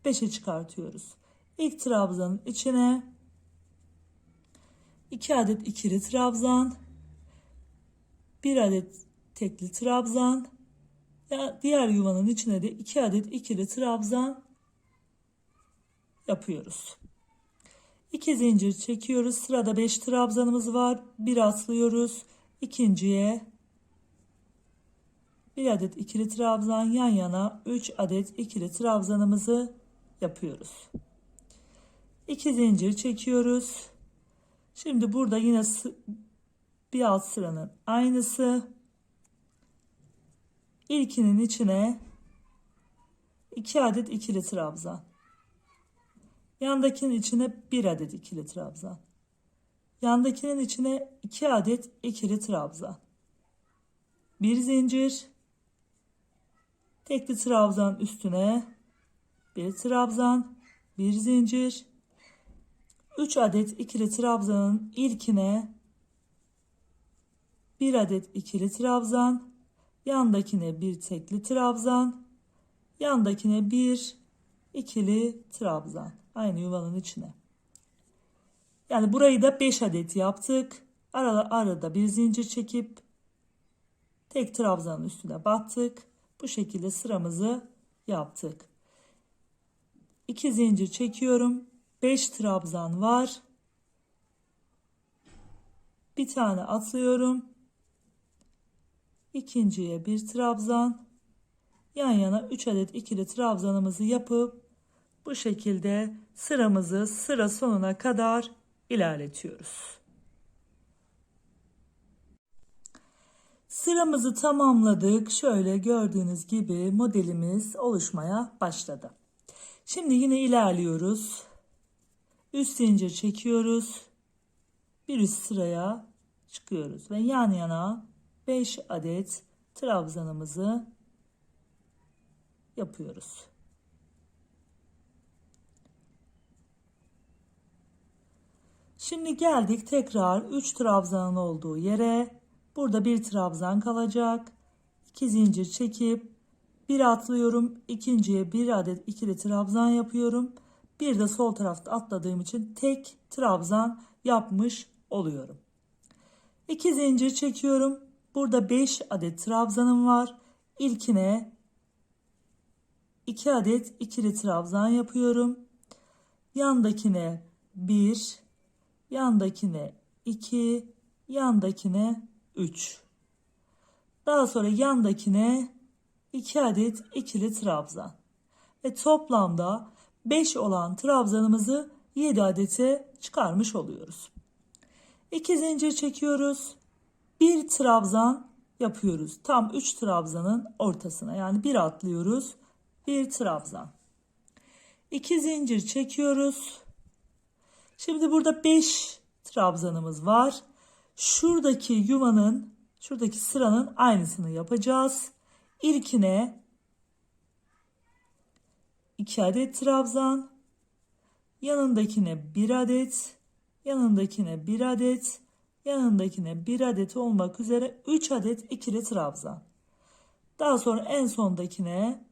5'e çıkartıyoruz. İlk trabzanın içine 2 adet ikili trabzan, 1 adet tekli trabzan, diğer yuvanın içine de 2 adet ikili trabzan yapıyoruz. 2 zincir çekiyoruz. Sırada 5 trabzanımız var. 1 atlıyoruz. İkinciye 1 adet ikili trabzan, yan yana 3 adet ikili trabzanımızı yapıyoruz. 2 zincir çekiyoruz. Şimdi burada yine bir alt sıranın aynısı. İlkinin içine 2 adet ikili trabzan. Yandakinin içine 1 adet ikili trabzan. Yandakinin içine 2 adet ikili trabzan. 1 zincir. Tekli trabzan üstüne 1 trabzan, 1 zincir. 3 adet ikili trabzanın ilkine 1 adet ikili trabzan, yandakine 1 tekli trabzan, yandakine 1 ikili trabzan. Aynı yuvanın içine. Yani burayı da 5 adet yaptık. Arada bir zincir çekip tek trabzanın üstüne battık. Bu şekilde sıramızı yaptık. 2 zincir çekiyorum. 5 trabzan var. Bir tane atlıyorum. İkinciye 1 trabzan. Yan yana 3 adet ikili trabzanımızı yapıp bu şekilde sıramızı sıra sonuna kadar ilerletiyoruz. Sıramızı tamamladık. Şöyle gördüğünüz gibi modelimiz oluşmaya başladı. Şimdi yine ilerliyoruz. Üst zincir çekiyoruz. Bir üst sıraya çıkıyoruz ve yan yana 5 adet trabzanımızı yapıyoruz. Şimdi geldik tekrar 3 trabzanın olduğu yere. Burada bir trabzan kalacak. 2 zincir çekip bir atlıyorum. İkinciye 1 adet ikili trabzan yapıyorum. Bir de sol tarafta atladığım için tek trabzan yapmış oluyorum. 2 zincir çekiyorum. Burada 5 adet trabzanım var. İlkine 2 adet ikili trabzan yapıyorum. Yandakine 1, yandakine 2, yandakine 3. Daha sonra yandakine 2 adet ikili trabzan. Ve toplamda 5 olan trabzanımızı 7 adete çıkarmış oluyoruz. 2 zincir çekiyoruz. 1 trabzan yapıyoruz. Tam 3 trabzanın ortasına. Yani 1 atlıyoruz. 1 trabzan. 2 zincir çekiyoruz. Şimdi burada 5 trabzanımız var. Şuradaki yuvanın, şuradaki sıranın aynısını yapacağız. İlkine 2 adet trabzan, yanındakine 1 adet, yanındakine 1 adet, yanındakine 1 adet olmak üzere 3 adet ikili trabzan. Daha sonra en sondakine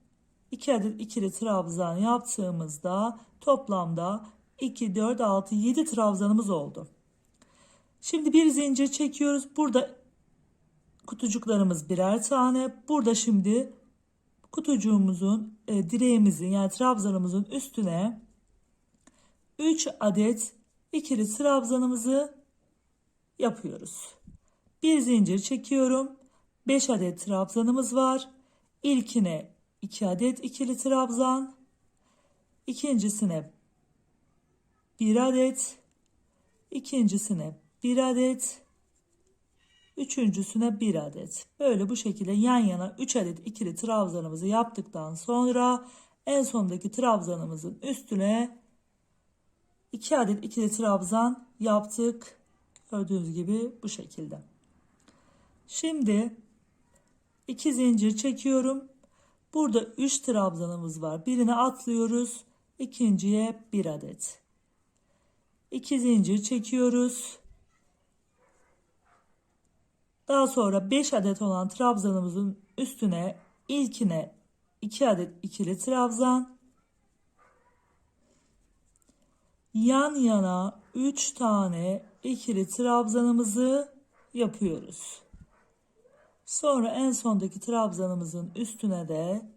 2 adet ikili trabzan yaptığımızda toplamda 2, 4, 6, 7 trabzanımız oldu. Şimdi bir zincir çekiyoruz. Burada kutucuklarımız birer tane. Burada şimdi kutucuğumuzun direğimizin yani trabzanımızın üstüne 3 adet ikili trabzanımızı yapıyoruz. Bir zincir çekiyorum. 5 adet trabzanımız var. İlkine 2 adet ikili trabzan. İkincisine 1 adet, ikincisine 1 adet, üçüncüsüne 1 adet. Böyle bu şekilde yan yana 3 adet ikili trabzanımızı yaptıktan sonra en sondaki trabzanımızın üstüne 2 adet ikili trabzan yaptık. Gördüğünüz gibi bu şekilde. Şimdi 2 zincir çekiyorum. Burada 3 trabzanımız var. Birine atlıyoruz. İkinciye 1 adet. 2 zincir çekiyoruz. Daha sonra 5 adet olan trabzanımızın üstüne ilkine 2 adet ikili trabzan. Yan yana 3 tane ikili trabzanımızı yapıyoruz. Sonra en sondaki trabzanımızın üstüne de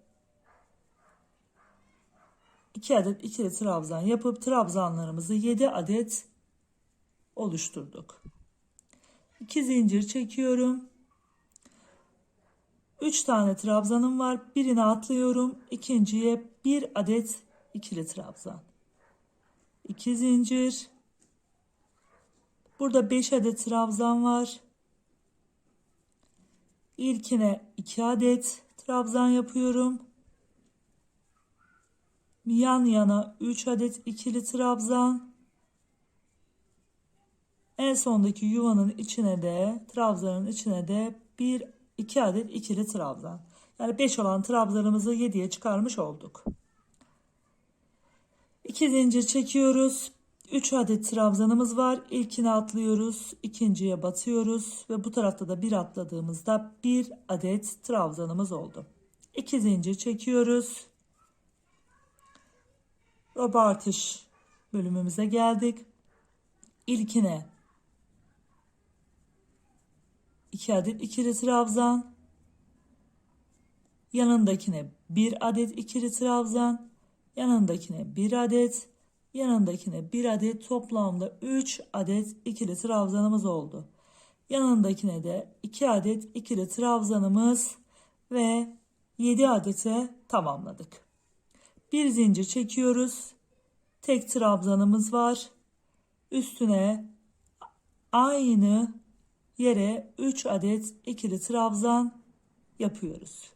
2 adet ikili trabzan yapıp trabzanlarımızı 7 adet oluşturduk. 2 zincir çekiyorum. 3 tane trabzanım var. Birine atlıyorum. İkinciye 1 adet ikili trabzan. 2 zincir. Burada 5 adet trabzan var. İlkine 2 adet trabzan yapıyorum. Yan yana 3 adet ikili trabzan. En sondaki yuvanın içine de trabzanın içine de 2 adet ikili trabzan. Yani 5 olan trabzanımızı 7'ye çıkarmış olduk. 2 zincir çekiyoruz. 3 adet trabzanımız var. İlkine atlıyoruz. İkinciye batıyoruz. Ve bu tarafta da bir atladığımızda 1 adet trabzanımız oldu. 2 zincir çekiyoruz. Roba artış bölümümüze geldik. İlkine 2 adet ikili trabzan. Yanındakine 1 adet ikili trabzan. Yanındakine 1 adet. Yanındakine 1 adet, toplamda 3 adet ikili trabzanımız oldu. Yanındakine de 2 adet ikili trabzanımız ve 7 adete tamamladık. Bir zincir çekiyoruz. Tek trabzanımız var. Üstüne aynı yere 3 adet ikili trabzan yapıyoruz.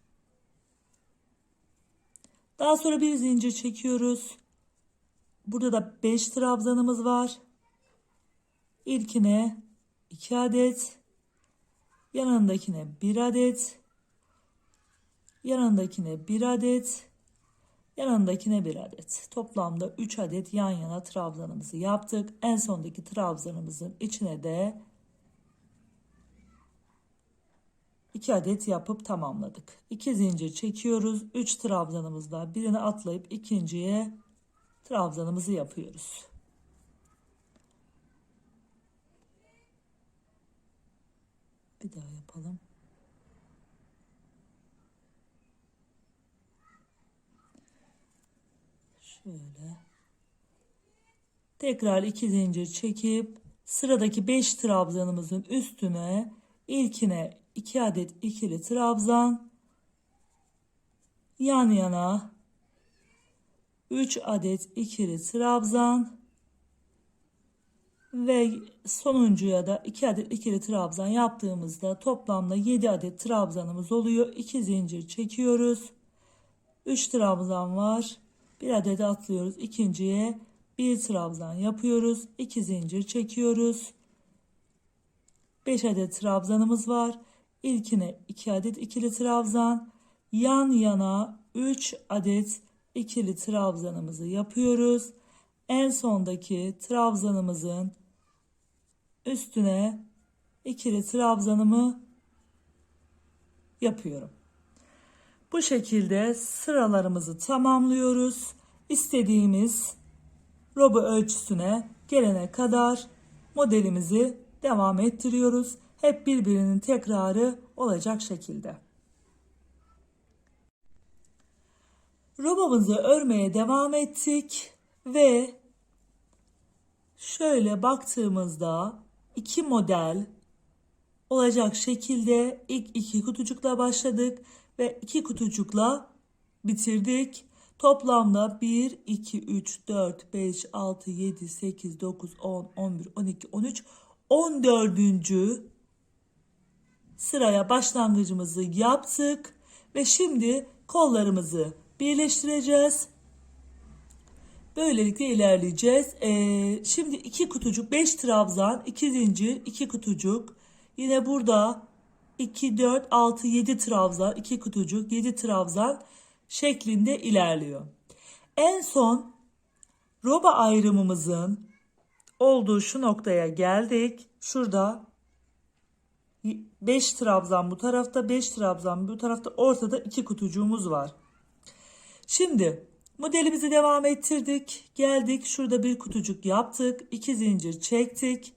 Daha sonra bir zincir çekiyoruz. Burada da 5 trabzanımız var. İlkine 2 adet, yanındakine 1 adet, yanındakine 1 adet, yanındakine 1 adet. Toplamda 3 adet yan yana trabzanımızı yaptık. En sondaki trabzanımızın içine de 2 adet yapıp tamamladık. 2 zincir çekiyoruz. 3 trabzanımız var. Birini atlayıp ikinciye trabzanımızı yapıyoruz. Bir daha yapalım. Şöyle. Tekrar 2 zincir çekip sıradaki 5 trabzanımızın üstüne ilkine 2 adet ikili trabzan, yan yana 3 adet ikili trabzan ve sonuncuya da 2 adet ikili trabzan yaptığımızda toplamda 7 adet trabzanımız oluyor. 2 zincir çekiyoruz. 3 trabzan var. 1 adet atlıyoruz. İkinciye 1 trabzan yapıyoruz. 2 zincir çekiyoruz. 5 adet trabzanımız var. İlkine 2 adet ikili trabzan, yan yana 3 adet ikili trabzanımızı yapıyoruz. En sondaki trabzanımızın üstüne ikili trabzanımı yapıyorum. Bu şekilde sıralarımızı tamamlıyoruz. İstediğimiz roba ölçüsüne gelene kadar modelimizi devam ettiriyoruz. Hep birbirinin tekrarı olacak şekilde. Robamızı örmeye devam ettik ve şöyle baktığımızda 2 model olacak şekilde ilk 2 kutucukla başladık ve 2 kutucukla bitirdik. Toplamda 1, 2, 3, 4, 5, 6, 7, 8, 9, 10, 11, 12, 13, 14. sıraya başlangıcımızı yaptık. Ve şimdi kollarımızı birleştireceğiz. Böylelikle ilerleyeceğiz. Şimdi 2 kutucuk, 5 trabzan, 2 zincir, 2 kutucuk. Yine burada 2, 4, 6, 7 trabzan, 2 kutucuk, 7 trabzan şeklinde ilerliyor. En son roba ayrımımızın olduğu şu noktaya geldik. Şurada 5 trabzan bu tarafta, 5 trabzan bu tarafta, ortada 2 kutucuğumuz var. Şimdi modelimizi devam ettirdik. Geldik şurada bir kutucuk yaptık. 2 zincir çektik.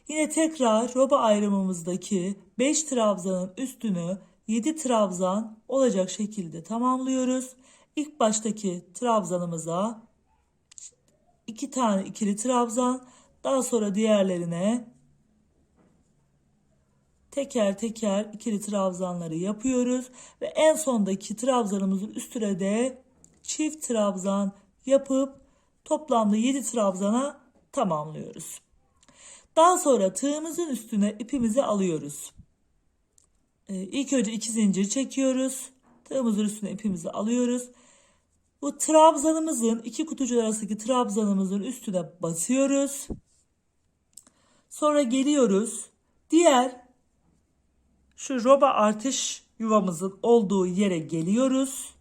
Yine tekrar roba ayrımımızdaki 5 trabzanın üstünü 7 trabzan olacak şekilde tamamlıyoruz. İlk baştaki trabzanımıza 2 tane ikili trabzan, daha sonra diğerlerine teker teker ikili trabzanları yapıyoruz ve en sondaki trabzanımızın üstüne de çift trabzan yapıp toplamda 7 trabzana tamamlıyoruz. Daha sonra tığımızın üstüne ipimizi alıyoruz. İlk önce 2 zincir çekiyoruz. Tığımızın üstüne ipimizi alıyoruz. Bu trabzanımızın, iki kutucuk arasındaki trabzanımızın üstüne basıyoruz. Sonra geliyoruz. Diğer şu roba artış yuvamızın olduğu yere geliyoruz.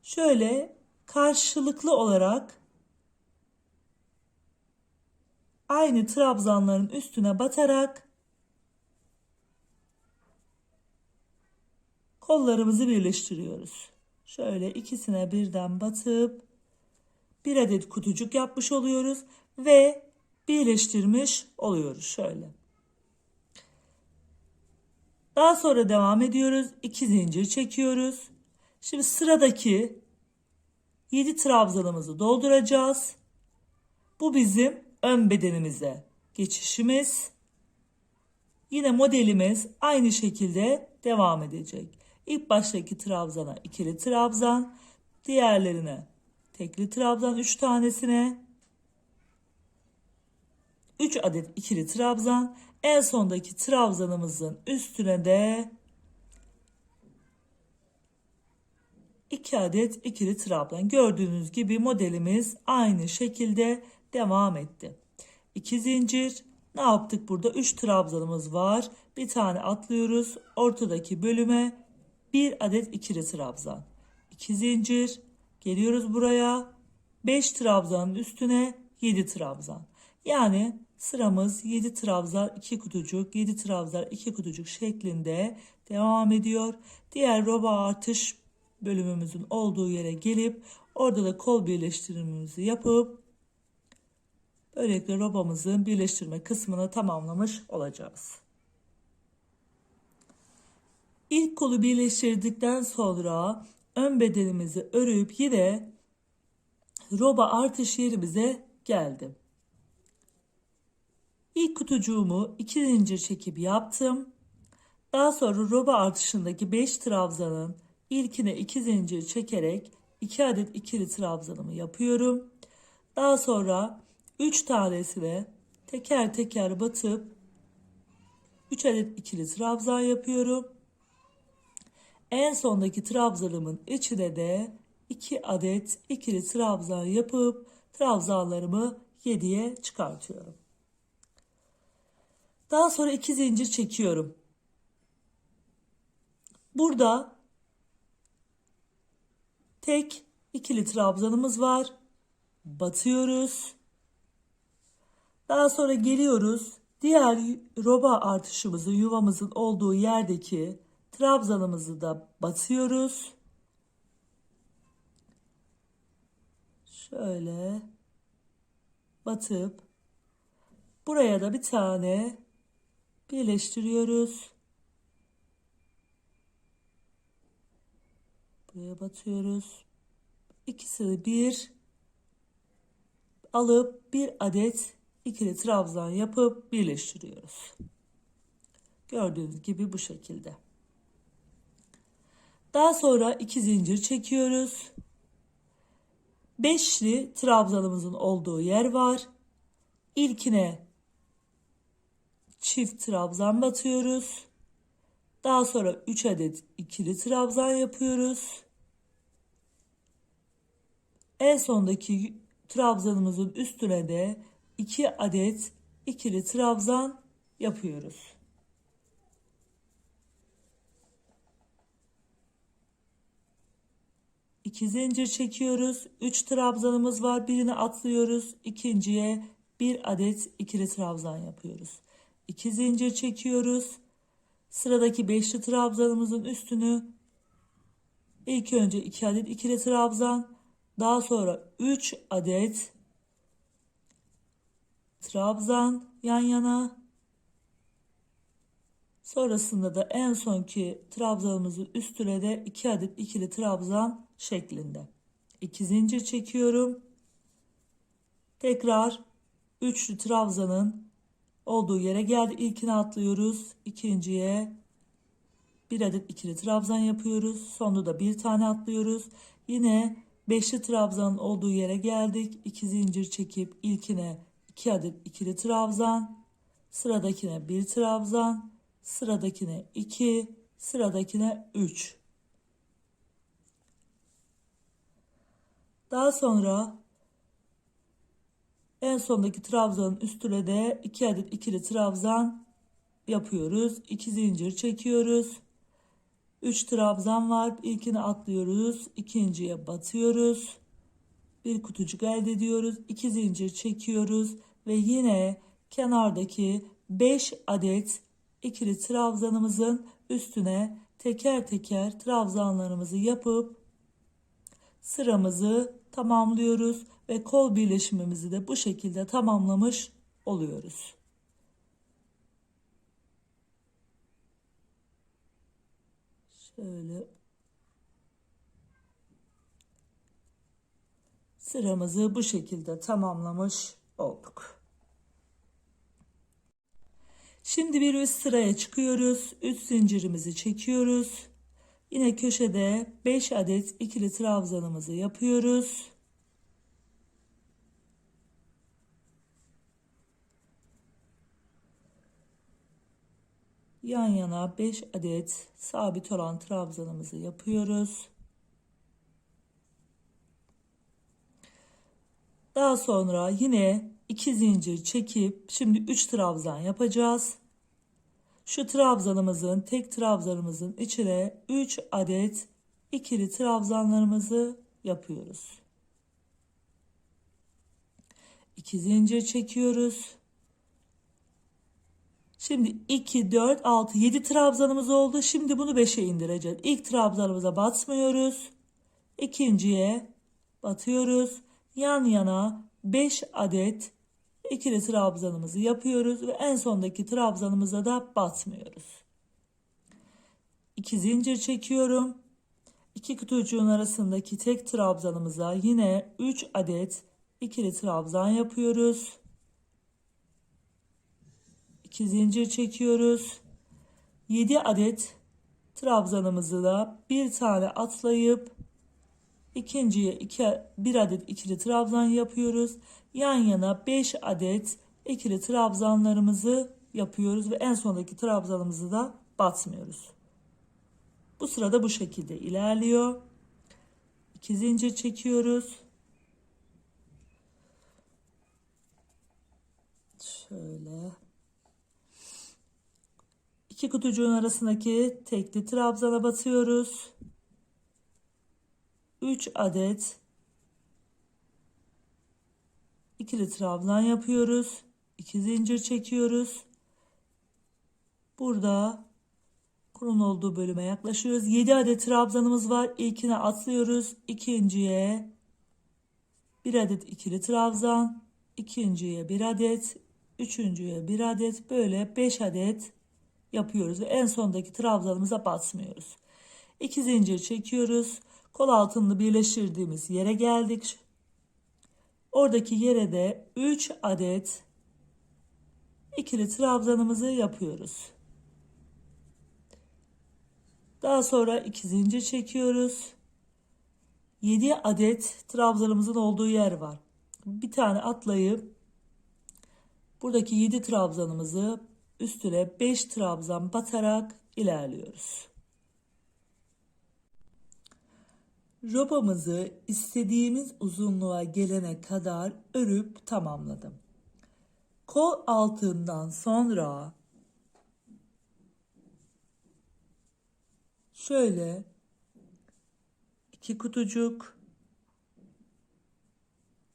Şöyle karşılıklı olarak aynı trabzanların üstüne batarak kollarımızı birleştiriyoruz. Şöyle ikisine birden batıp bir adet kutucuk yapmış oluyoruz ve birleştirmiş oluyoruz şöyle. Daha sonra devam ediyoruz. 2 zincir çekiyoruz. Şimdi sıradaki 7 trabzanımızı dolduracağız. Bu bizim ön bedenimize geçişimiz. Yine modelimiz aynı şekilde devam edecek. İlk baştaki trabzana ikili trabzan, diğerlerine tekli trabzan 3 tanesine 3 adet ikili trabzan, en sondaki trabzanımızın üstüne de 2 adet ikili trabzan. Gördüğünüz gibi modelimiz aynı şekilde devam etti. 2 zincir, ne yaptık burada? 3 trabzanımız var. Bir tane atlıyoruz. Ortadaki bölüme 1 adet ikili trabzan. 2 zincir, geliyoruz buraya. 5 trabzanın üstüne 7 trabzan. Yani sıramız 7 trabzan 2 kutucuk, 7 trabzan 2 kutucuk şeklinde devam ediyor. Diğer roba artış bölümümüzün olduğu yere gelip orada da kol birleştirmemizi yapıp böylelikle robamızın birleştirme kısmını tamamlamış olacağız. İlk kolu birleştirdikten sonra ön bedenimizi örüp yine roba artış yerimize geldim. İlk kutucuğumu 2 zincir çekip yaptım. Daha sonra roba artışındaki 5 trabzanın ilkine 2 zincir çekerek 2 adet ikili trabzanımı yapıyorum. Daha sonra 3 tanesine teker teker batıp 3 adet ikili trabzan yapıyorum. En sondaki trabzanımın içine de 2 adet ikili trabzan yapıp trabzanlarımı 7'ye çıkartıyorum. Daha sonra 2 zincir çekiyorum. Burada tek ikili trabzanımız var. Batıyoruz. Daha sonra geliyoruz. Diğer roba artışımızın, yuvamızın olduğu yerdeki trabzanımızı da batıyoruz. Şöyle batıp buraya da bir tane birleştiriyoruz. Buraya batıyoruz. İkisini bir alıp bir adet ikili trabzan yapıp birleştiriyoruz. Gördüğünüz gibi bu şekilde. Daha sonra 2 zincir çekiyoruz. Beşli trabzanımızın olduğu yer var. İlkine çift trabzan batıyoruz. Daha sonra 3 adet ikili trabzan yapıyoruz. En sondaki trabzanımızın üstüne de 2 adet ikili trabzan yapıyoruz. İki zincir çekiyoruz. 3 trabzanımız var. Birini atlıyoruz. İkinciye bir adet ikili trabzan yapıyoruz. 2 zincir çekiyoruz. Sıradaki beşli trabzanımızın üstünü ilk önce 2 adet ikili trabzan, daha sonra 3 adet trabzan yan yana. Sonrasında da en sonki trabzanımızın üstüne de 2 adet ikili trabzan şeklinde. 2 zincir çekiyorum. Tekrar üçlü trabzanın olduğu yere geldi. İlkine atlıyoruz. İkinciye bir adet ikili trabzan yapıyoruz. Sonunda da bir tane atlıyoruz. Yine beşli trabzanın olduğu yere geldik. 2 zincir çekip ilkine 2 adet ikili trabzan, sıradakine bir trabzan, sıradakine 2, sıradakine 3. Daha sonra en sondaki trabzanın üstüne de 2 adet ikili trabzan yapıyoruz. 2 zincir çekiyoruz. 3 trabzan var. İlkini atlıyoruz. İkinciye batıyoruz. Bir kutucuk elde ediyoruz. 2 zincir çekiyoruz ve yine kenardaki 5 adet ikili trabzanımızın üstüne teker teker trabzanlarımızı yapıp sıramızı tamamlıyoruz ve kol birleşimimizi de bu şekilde tamamlamış oluyoruz. Şöyle sıramızı bu şekilde tamamlamış olduk. Şimdi bir üst sıraya çıkıyoruz. 3 zincirimizi çekiyoruz. Yine köşede 5 adet ikili trabzanımızı yapıyoruz. Yan yana 5 adet sabit olan trabzanımızı yapıyoruz. Daha sonra yine 2 zincir çekip şimdi 3 trabzan yapacağız. Şu trabzanımızın, tek trabzanımızın içine 3 adet ikili trabzanlarımızı yapıyoruz. 2 zincir çekiyoruz. Şimdi 2, 4, 6, 7 trabzanımız oldu. Şimdi bunu 5'e indireceğiz. İlk trabzanımıza batmıyoruz. İkinciye batıyoruz. Yan yana 5 adet ikili trabzanımızı yapıyoruz ve en sondaki trabzanımıza da batmıyoruz. 2 zincir çekiyorum. 2 kutucuğun arasındaki tek trabzanımıza yine 3 adet ikili trabzan yapıyoruz. 2 zincir çekiyoruz. 7 adet trabzanımızı da bir tane atlayıp ikinciye bir adet ikili trabzan yapıyoruz. Yan yana 5 adet ikili trabzanlarımızı yapıyoruz ve en sondaki trabzanımızı da batmıyoruz. Bu sırada bu şekilde ilerliyor. 2 zincir çekiyoruz. Şöyle. 2 kutucuğun arasındaki tekli trabzana batıyoruz. 3 adet ikili trabzan yapıyoruz. 2 zincir çekiyoruz. Burada kurun olduğu bölüme yaklaşıyoruz. 7 adet trabzanımız var. İlkine atlıyoruz. İkinciye bir adet ikili trabzan. İkinciye bir adet. Üçüncüye bir adet. Böyle 5 adet yapıyoruz. Ve en sondaki trabzanımıza batmıyoruz. 2 zincir çekiyoruz. Kol altını birleştirdiğimiz yere geldik. Oradaki yere de 3 adet ikili trabzanımızı yapıyoruz. Daha sonra 2 zincir çekiyoruz. 7 adet trabzanımızın olduğu yer var. Bir tane atlayıp buradaki 7 trabzanımızı üstüne 5 trabzan batarak ilerliyoruz. Robamızı istediğimiz uzunluğa gelene kadar örüp tamamladım. Kol altından sonra şöyle 2 kutucuk,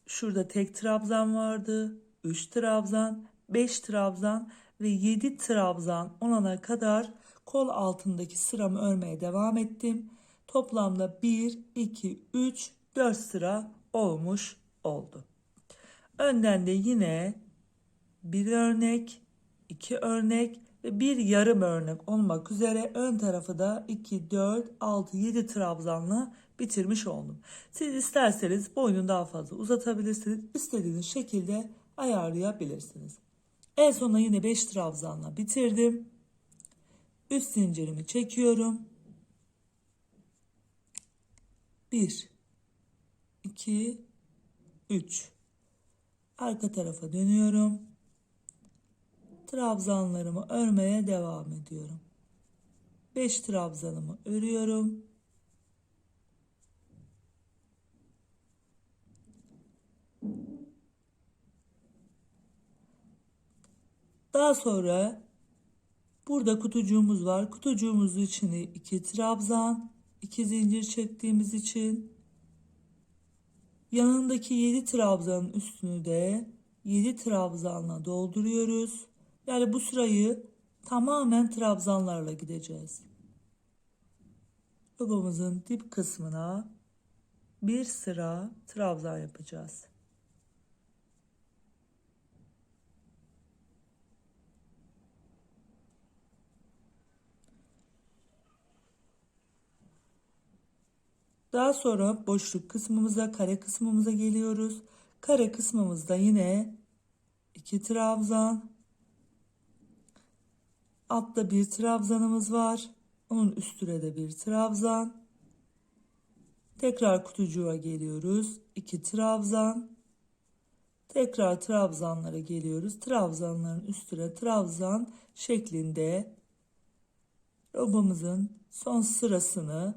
şurada tek trabzan vardı, 3 trabzan, 5 trabzan ve 7 trabzan olana kadar kol altındaki sıramı örmeye devam ettim. Toplamda 1, 2, 3, 4 sıra olmuş oldu. Önden de yine bir örnek, 2 örnek ve bir yarım örnek olmak üzere ön tarafı da 2, 4, 6, 7 trabzanla bitirmiş oldum. Siz isterseniz boyunu daha fazla uzatabilirsiniz. İstediğiniz şekilde ayarlayabilirsiniz. En sonunda yine 5 trabzanla bitirdim. Üst zincirimi çekiyorum. 1, 2, 3. Arka tarafa dönüyorum. Trabzanlarımı örmeye devam ediyorum. 5 trabzanımı örüyorum. Daha sonra burada kutucuğumuz var. Kutucuğumuzun içine 2 trabzan, 2 zincir çektiğimiz için yanındaki 7 trabzanın üstünü de 7 trabzanla dolduruyoruz. Yani bu sırayı tamamen trabzanlarla gideceğiz. Robamızın dip kısmına bir sıra trabzan yapacağız. Daha sonra boşluk kısmımıza, kare kısmımıza geliyoruz. Kare kısmımızda yine 2 trabzan, altta bir trabzanımız var. Onun üstüne de bir trabzan. Tekrar kutucuğa geliyoruz. 2 trabzan. Tekrar trabzanlara geliyoruz. Trabzanların üstüne trabzan şeklinde robamızın son sırasını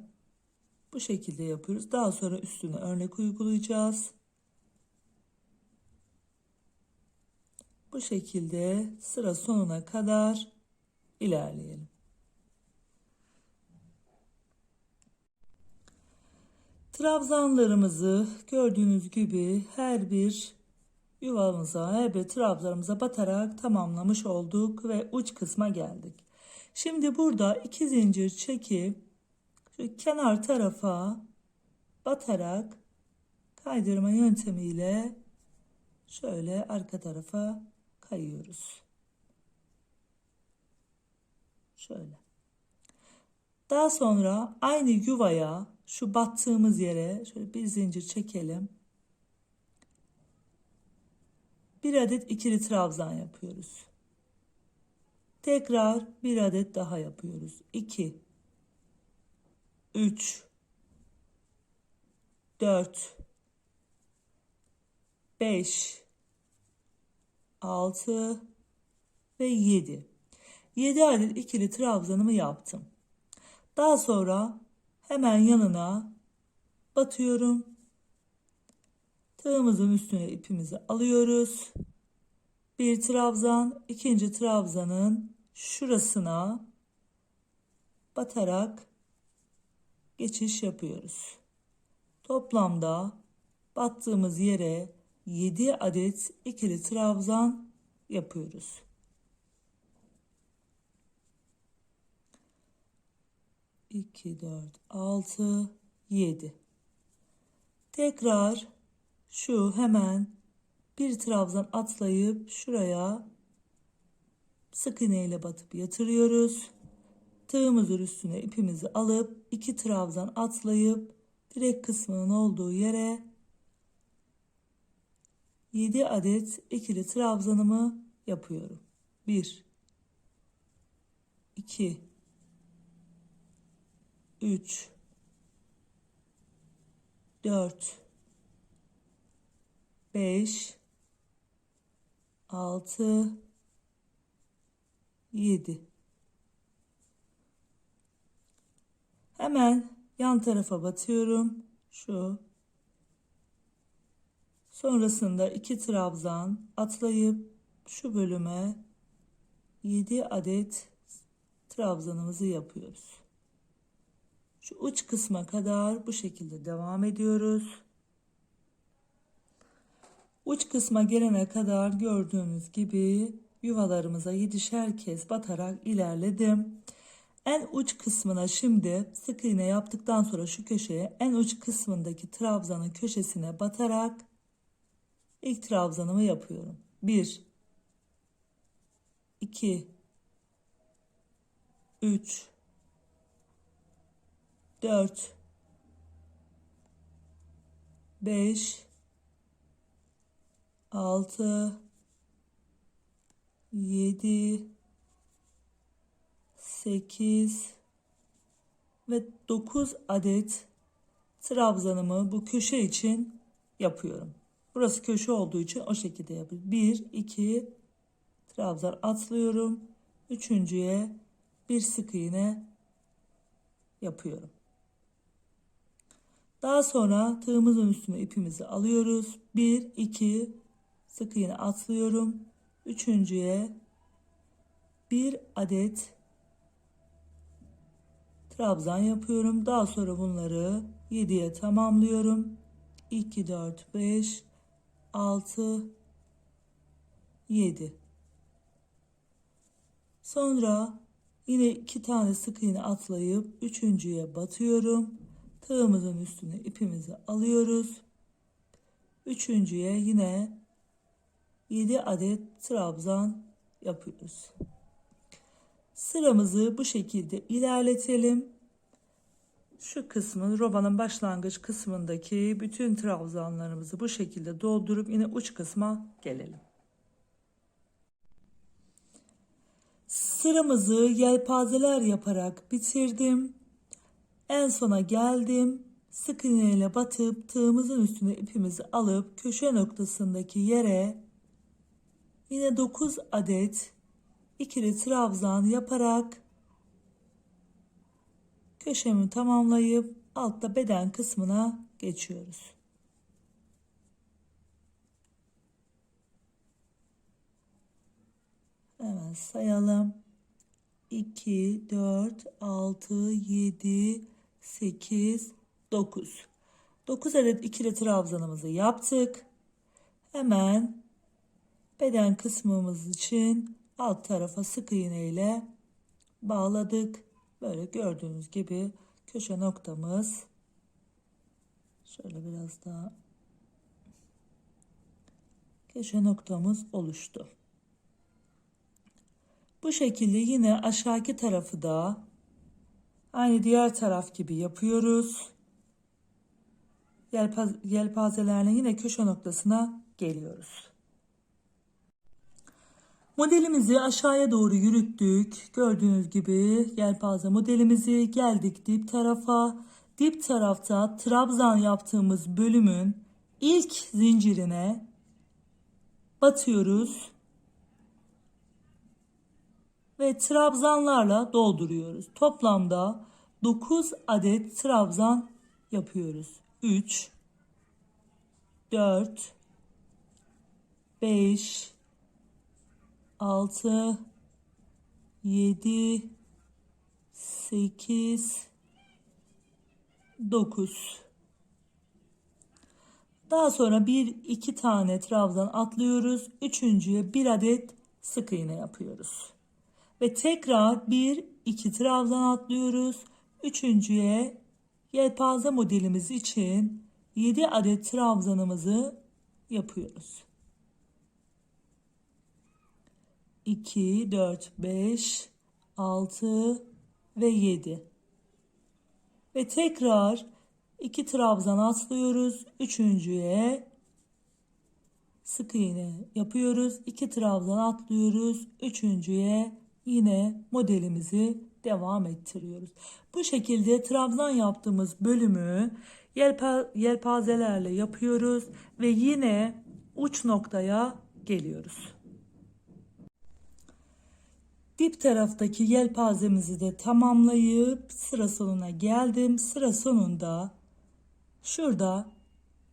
bu şekilde yapıyoruz. Daha sonra üstüne örnek uygulayacağız. Bu şekilde sıra sonuna kadar ilerleyelim. Trabzanlarımızı gördüğünüz gibi her bir yuvamıza, her bir trabzanımıza batarak tamamlamış olduk ve uç kısma geldik. Şimdi burada 2 zincir çekip şu kenar tarafa batarak kaydırma yöntemiyle şöyle arka tarafa kayıyoruz. Şöyle. Daha sonra aynı yuvaya şu battığımız yere şöyle bir zincir çekelim. Bir adet ikili trabzan yapıyoruz. Tekrar bir adet daha yapıyoruz. 2, 3, 4, 5, 6 ve 7. 7 adet ikili trabzanımı yaptım. Daha sonra hemen yanına batıyorum. Tığımızın üstüne ipimizi alıyoruz. Bir trabzan, ikinci trabzanın şurasına batarak geçiş yapıyoruz. Toplamda battığımız yere 7 adet ikili trabzan yapıyoruz. 2, 4, 6, 7. Tekrar şu hemen bir trabzan atlayıp şuraya sık iğne ile batıp yatırıyoruz. Tığımızın üstüne ipimizi alıp 2 trabzan atlayıp direk kısmının olduğu yere 7 adet ikili trabzanımı yapıyorum. 1, 2, 3, 4, 5, 6, 7. Hemen yan tarafa batıyorum. Şu. Sonrasında 2 trabzan atlayıp şu bölüme 7 adet trabzanımızı yapıyoruz. Şu uç kısma kadar bu şekilde devam ediyoruz. Uç kısma gelene kadar gördüğünüz gibi yuvalarımıza 7'şer kez batarak ilerledim. En uç kısmına şimdi sık iğne yaptıktan sonra şu köşeye en uç kısmındaki trabzanın köşesine batarak ilk trabzanımı yapıyorum. 1, 2, 3, 4, 5, 6, 7, 8 ve 9 adet trabzanımı bu köşe için yapıyorum. Burası köşe olduğu için o şekilde yapıyorum. 1, 2 trabzan atlıyorum. Üçüncüye bir sık iğne yapıyorum. Daha sonra tığımızın üstüne ipimizi alıyoruz. 1, 2 sık iğne atlıyorum. Üçüncüye bir adet trabzan yapıyorum. Daha sonra bunları 7'ye tamamlıyorum. 2, 4, 5, 6, 7. Sonra yine 2 tane sık iğne atlayıp üçüncüye batıyorum. Tığımızın üstüne ipimizi alıyoruz. Üçüncüye yine 7 adet trabzan yapıyoruz. Sıramızı bu şekilde ilerletelim. Şu kısmın robanın başlangıç kısmındaki bütün trabzanlarımızı bu şekilde doldurup yine uç kısma gelelim. Sıramızı yelpazeler yaparak bitirdim. En sona geldim. Sık iğne ile batıp tığımızın üstüne ipimizi alıp köşe noktasındaki yere yine 9 adet ikili trabzan yaparak köşemi tamamlayıp altta beden kısmına geçiyoruz. Hemen sayalım. 2, 4, 6, 7, 8, 9. 9 adet ikili trabzanımızı yaptık. Hemen beden kısmımız için alt tarafa sık iğne ile bağladık. Böyle gördüğünüz gibi köşe noktamız şöyle biraz daha köşe noktamız oluştu. Bu şekilde yine aşağıki tarafı da aynı diğer taraf gibi yapıyoruz. Yelpazelerle yine köşe noktasına geliyoruz. Modelimizi aşağıya doğru yürüttük. Gördüğünüz gibi yelpaze modelimizi geldik dip tarafa. Dip tarafta trabzan yaptığımız bölümün ilk zincirine batıyoruz. Ve trabzanlarla dolduruyoruz. Toplamda 9 adet trabzan yapıyoruz. 3, 4, 5, 6, 7, 8, 9. Daha sonra 1-2 tane trabzan atlıyoruz. Üçüncüye bir adet sık iğne yapıyoruz. Ve tekrar 1-2 trabzan atlıyoruz. Üçüncüye yelpaze modelimiz için 7 adet trabzanımızı yapıyoruz. 2, 4, 5, 6 ve 7. Ve tekrar 2 trabzan atlıyoruz. Üçüncüye sık iğne yapıyoruz. 2 trabzan atlıyoruz. Üçüncüye yine modelimizi devam ettiriyoruz. Bu şekilde trabzan yaptığımız bölümü yelpazelerle yapıyoruz ve yine uç noktaya geliyoruz. Dip taraftaki yelpazemizi de tamamlayıp sıra sonuna geldim. Sıra sonunda şurada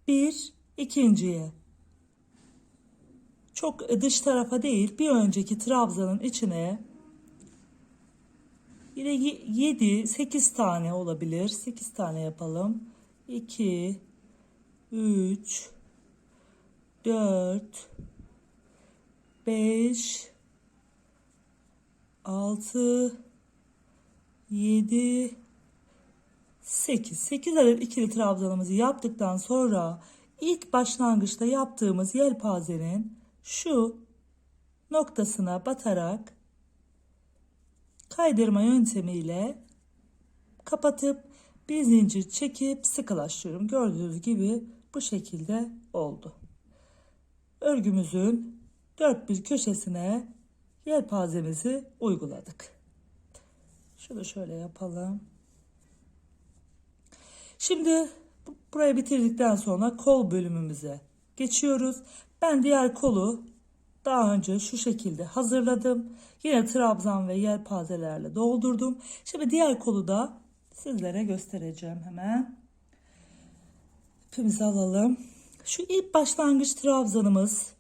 bir ikinciye, çok dış tarafa değil, bir önceki trabzanın içine yine 7-8 tane olabilir. 8 tane yapalım. 2 3 4 5 6 7 8 adet ikili trabzanımızı yaptıktan sonra ilk başlangıçta yaptığımız yelpazenin şu noktasına batarak kaydırma yöntemiyle kapatıp bir zincir çekip sıkılaştırıyorum. Gördüğünüz gibi bu şekilde oldu. Örgümüzün dört bir köşesine yelpazemizi uyguladık. Şunu şöyle yapalım. Şimdi burayı bitirdikten sonra kol bölümümüze geçiyoruz. Ben diğer kolu daha önce şu şekilde hazırladım. Yine trabzan ve yelpazelerle doldurdum. Şimdi diğer kolu da sizlere göstereceğim hemen. İpimizi alalım. Şu ilk başlangıç trabzanımız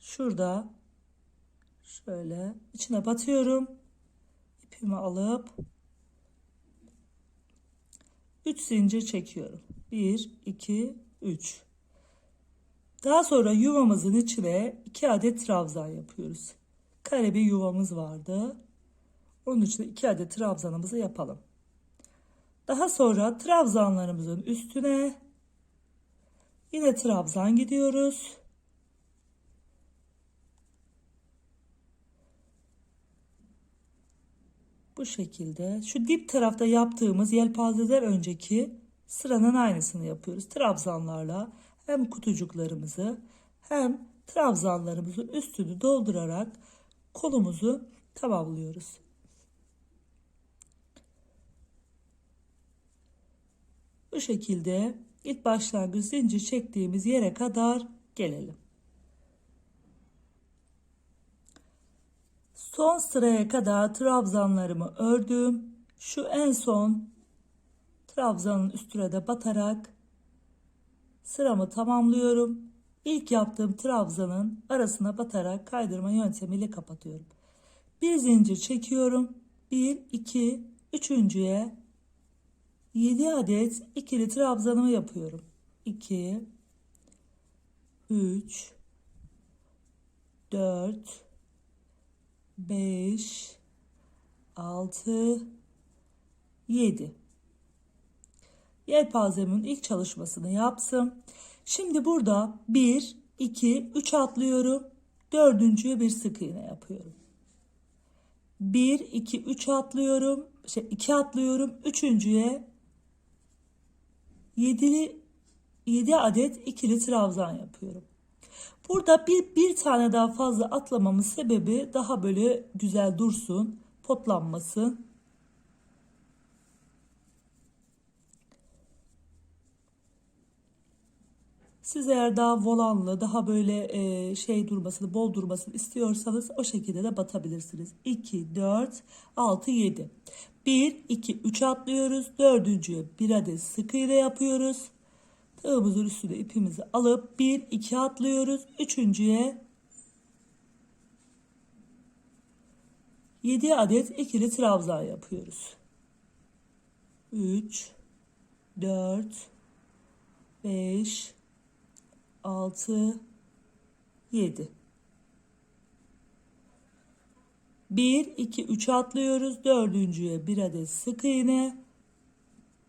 şurada. Şöyle içine batıyorum. İpimi alıp 3 zincir çekiyorum. 1 2 3. Daha sonra yuvamızın içine 2 adet trabzan yapıyoruz. Kare bir yuvamız vardı. Onun içine 2 adet trabzanımızı yapalım. Daha sonra trabzanlarımızın üstüne yine trabzan gidiyoruz. Bu şekilde şu dip tarafta yaptığımız yelpazeden önceki sıranın aynısını yapıyoruz. Trabzanlarla hem kutucuklarımızı hem trabzanlarımızın üstünü doldurarak kolumuzu tamamlıyoruz. Bu şekilde ilk başlangıç zincir çektiğimiz yere kadar gelelim. Son sıraya kadar trabzanlarımı ördüm. Şu en son trabzanın üstüne de batarak sıramı tamamlıyorum. İlk yaptığım trabzanın arasına batarak kaydırma yöntemiyle kapatıyorum. Bir zincir çekiyorum. 1 2 üçüncüye 7 adet ikili trabzanımı yapıyorum. 2 3 4 5 6 7. Yelpazemin ilk çalışmasını yaptım. Şimdi burada 1 2 3 atlıyorum. Dördüncüye bir sık iğne yapıyorum. 1 2 3 atlıyorum. 2 atlıyorum. Üçüncüye 7 adet ikili trabzan yapıyorum. Burada bir tane daha fazla atlamamın sebebi daha böyle güzel dursun, potlanmasın. Siz eğer daha volanlı, daha böyle şey durmasını, bol durmasını istiyorsanız o şekilde de batabilirsiniz. 2, 4, 6, 7. 1, 2, 3 atlıyoruz. Dördüncüye bir adet sık iğne yapıyoruz. Tığımızın üstüne ipimizi alıp 1 2 atlıyoruz. Üçüncüye 7 adet ikili trabzan yapıyoruz. 3 4 5 6 7. 1 2 3 atlıyoruz. Dördüncüye bir adet sık iğne.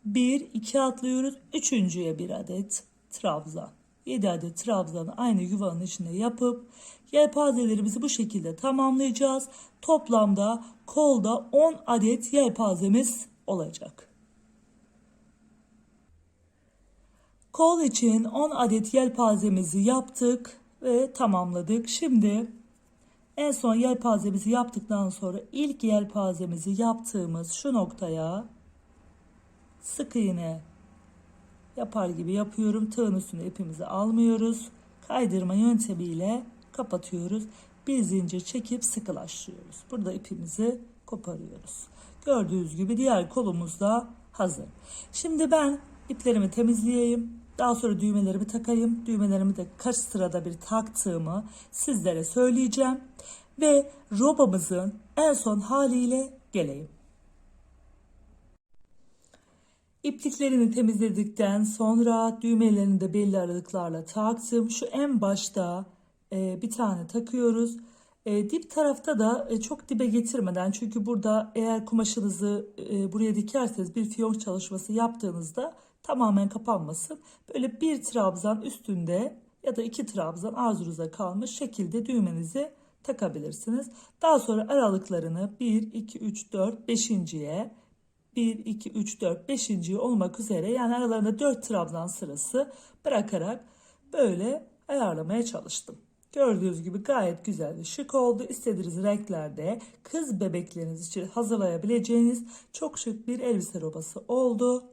1 2 atlıyoruz. Üçüncüye bir adet trabzan. 7 adet trabzanı aynı yuvanın içinde yapıp yelpazelerimizi bu şekilde tamamlayacağız. Toplamda kolda 10 adet yelpazemiz olacak. Kol için 10 adet yelpazemizi yaptık ve tamamladık. Şimdi En son yelpazemizi yaptıktan sonra ilk yelpazemizi yaptığımız şu noktaya sık iğne yapar gibi yapıyorum. Tığın üstüne ipimizi almıyoruz. Kaydırma yöntemiyle kapatıyoruz. Bir zincir çekip sıkılaştırıyoruz. Burada ipimizi koparıyoruz. Gördüğünüz gibi diğer kolumuz da hazır. Şimdi ben iplerimi temizleyeyim. Daha sonra düğmelerimi takayım. Düğmelerimi de kaç sırada bir taktığımı sizlere söyleyeceğim. Ve robamızın en son haliyle geleyim. İpliklerini temizledikten sonra düğmelerini de belli aralıklarla taktım. Şu en başta bir tane takıyoruz. Dip tarafta da çok dibe getirmeden, çünkü burada eğer kumaşınızı buraya dikerseniz bir fiyonk çalışması yaptığınızda tamamen kapanmasın. Böyle bir trabzan üstünde ya da iki trabzan arzunuza kalmış şekilde düğmenizi takabilirsiniz. Daha sonra aralıklarını 1, 2, 3, 4, 5.'ye 1, 2, 3, 4, 5. olmak üzere, yani aralarında 4 trabzan sırası bırakarak böyle ayarlamaya çalıştım. Gördüğünüz gibi gayet güzel ve şık oldu. İstediğiniz renklerde kız bebekleriniz için hazırlayabileceğiniz çok şık bir elbise robası oldu.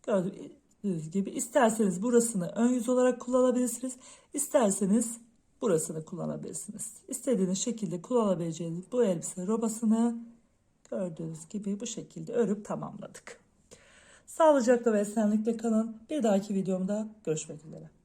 Gördüğünüz gibi isterseniz burasını ön yüz olarak kullanabilirsiniz. İsterseniz burasını kullanabilirsiniz. İstediğiniz şekilde kullanabileceğiniz bu elbise robasını gördüğünüz gibi bu şekilde örüp tamamladık. Sağlıcakla ve esenlikle kalın. Bir dahaki videomda görüşmek üzere.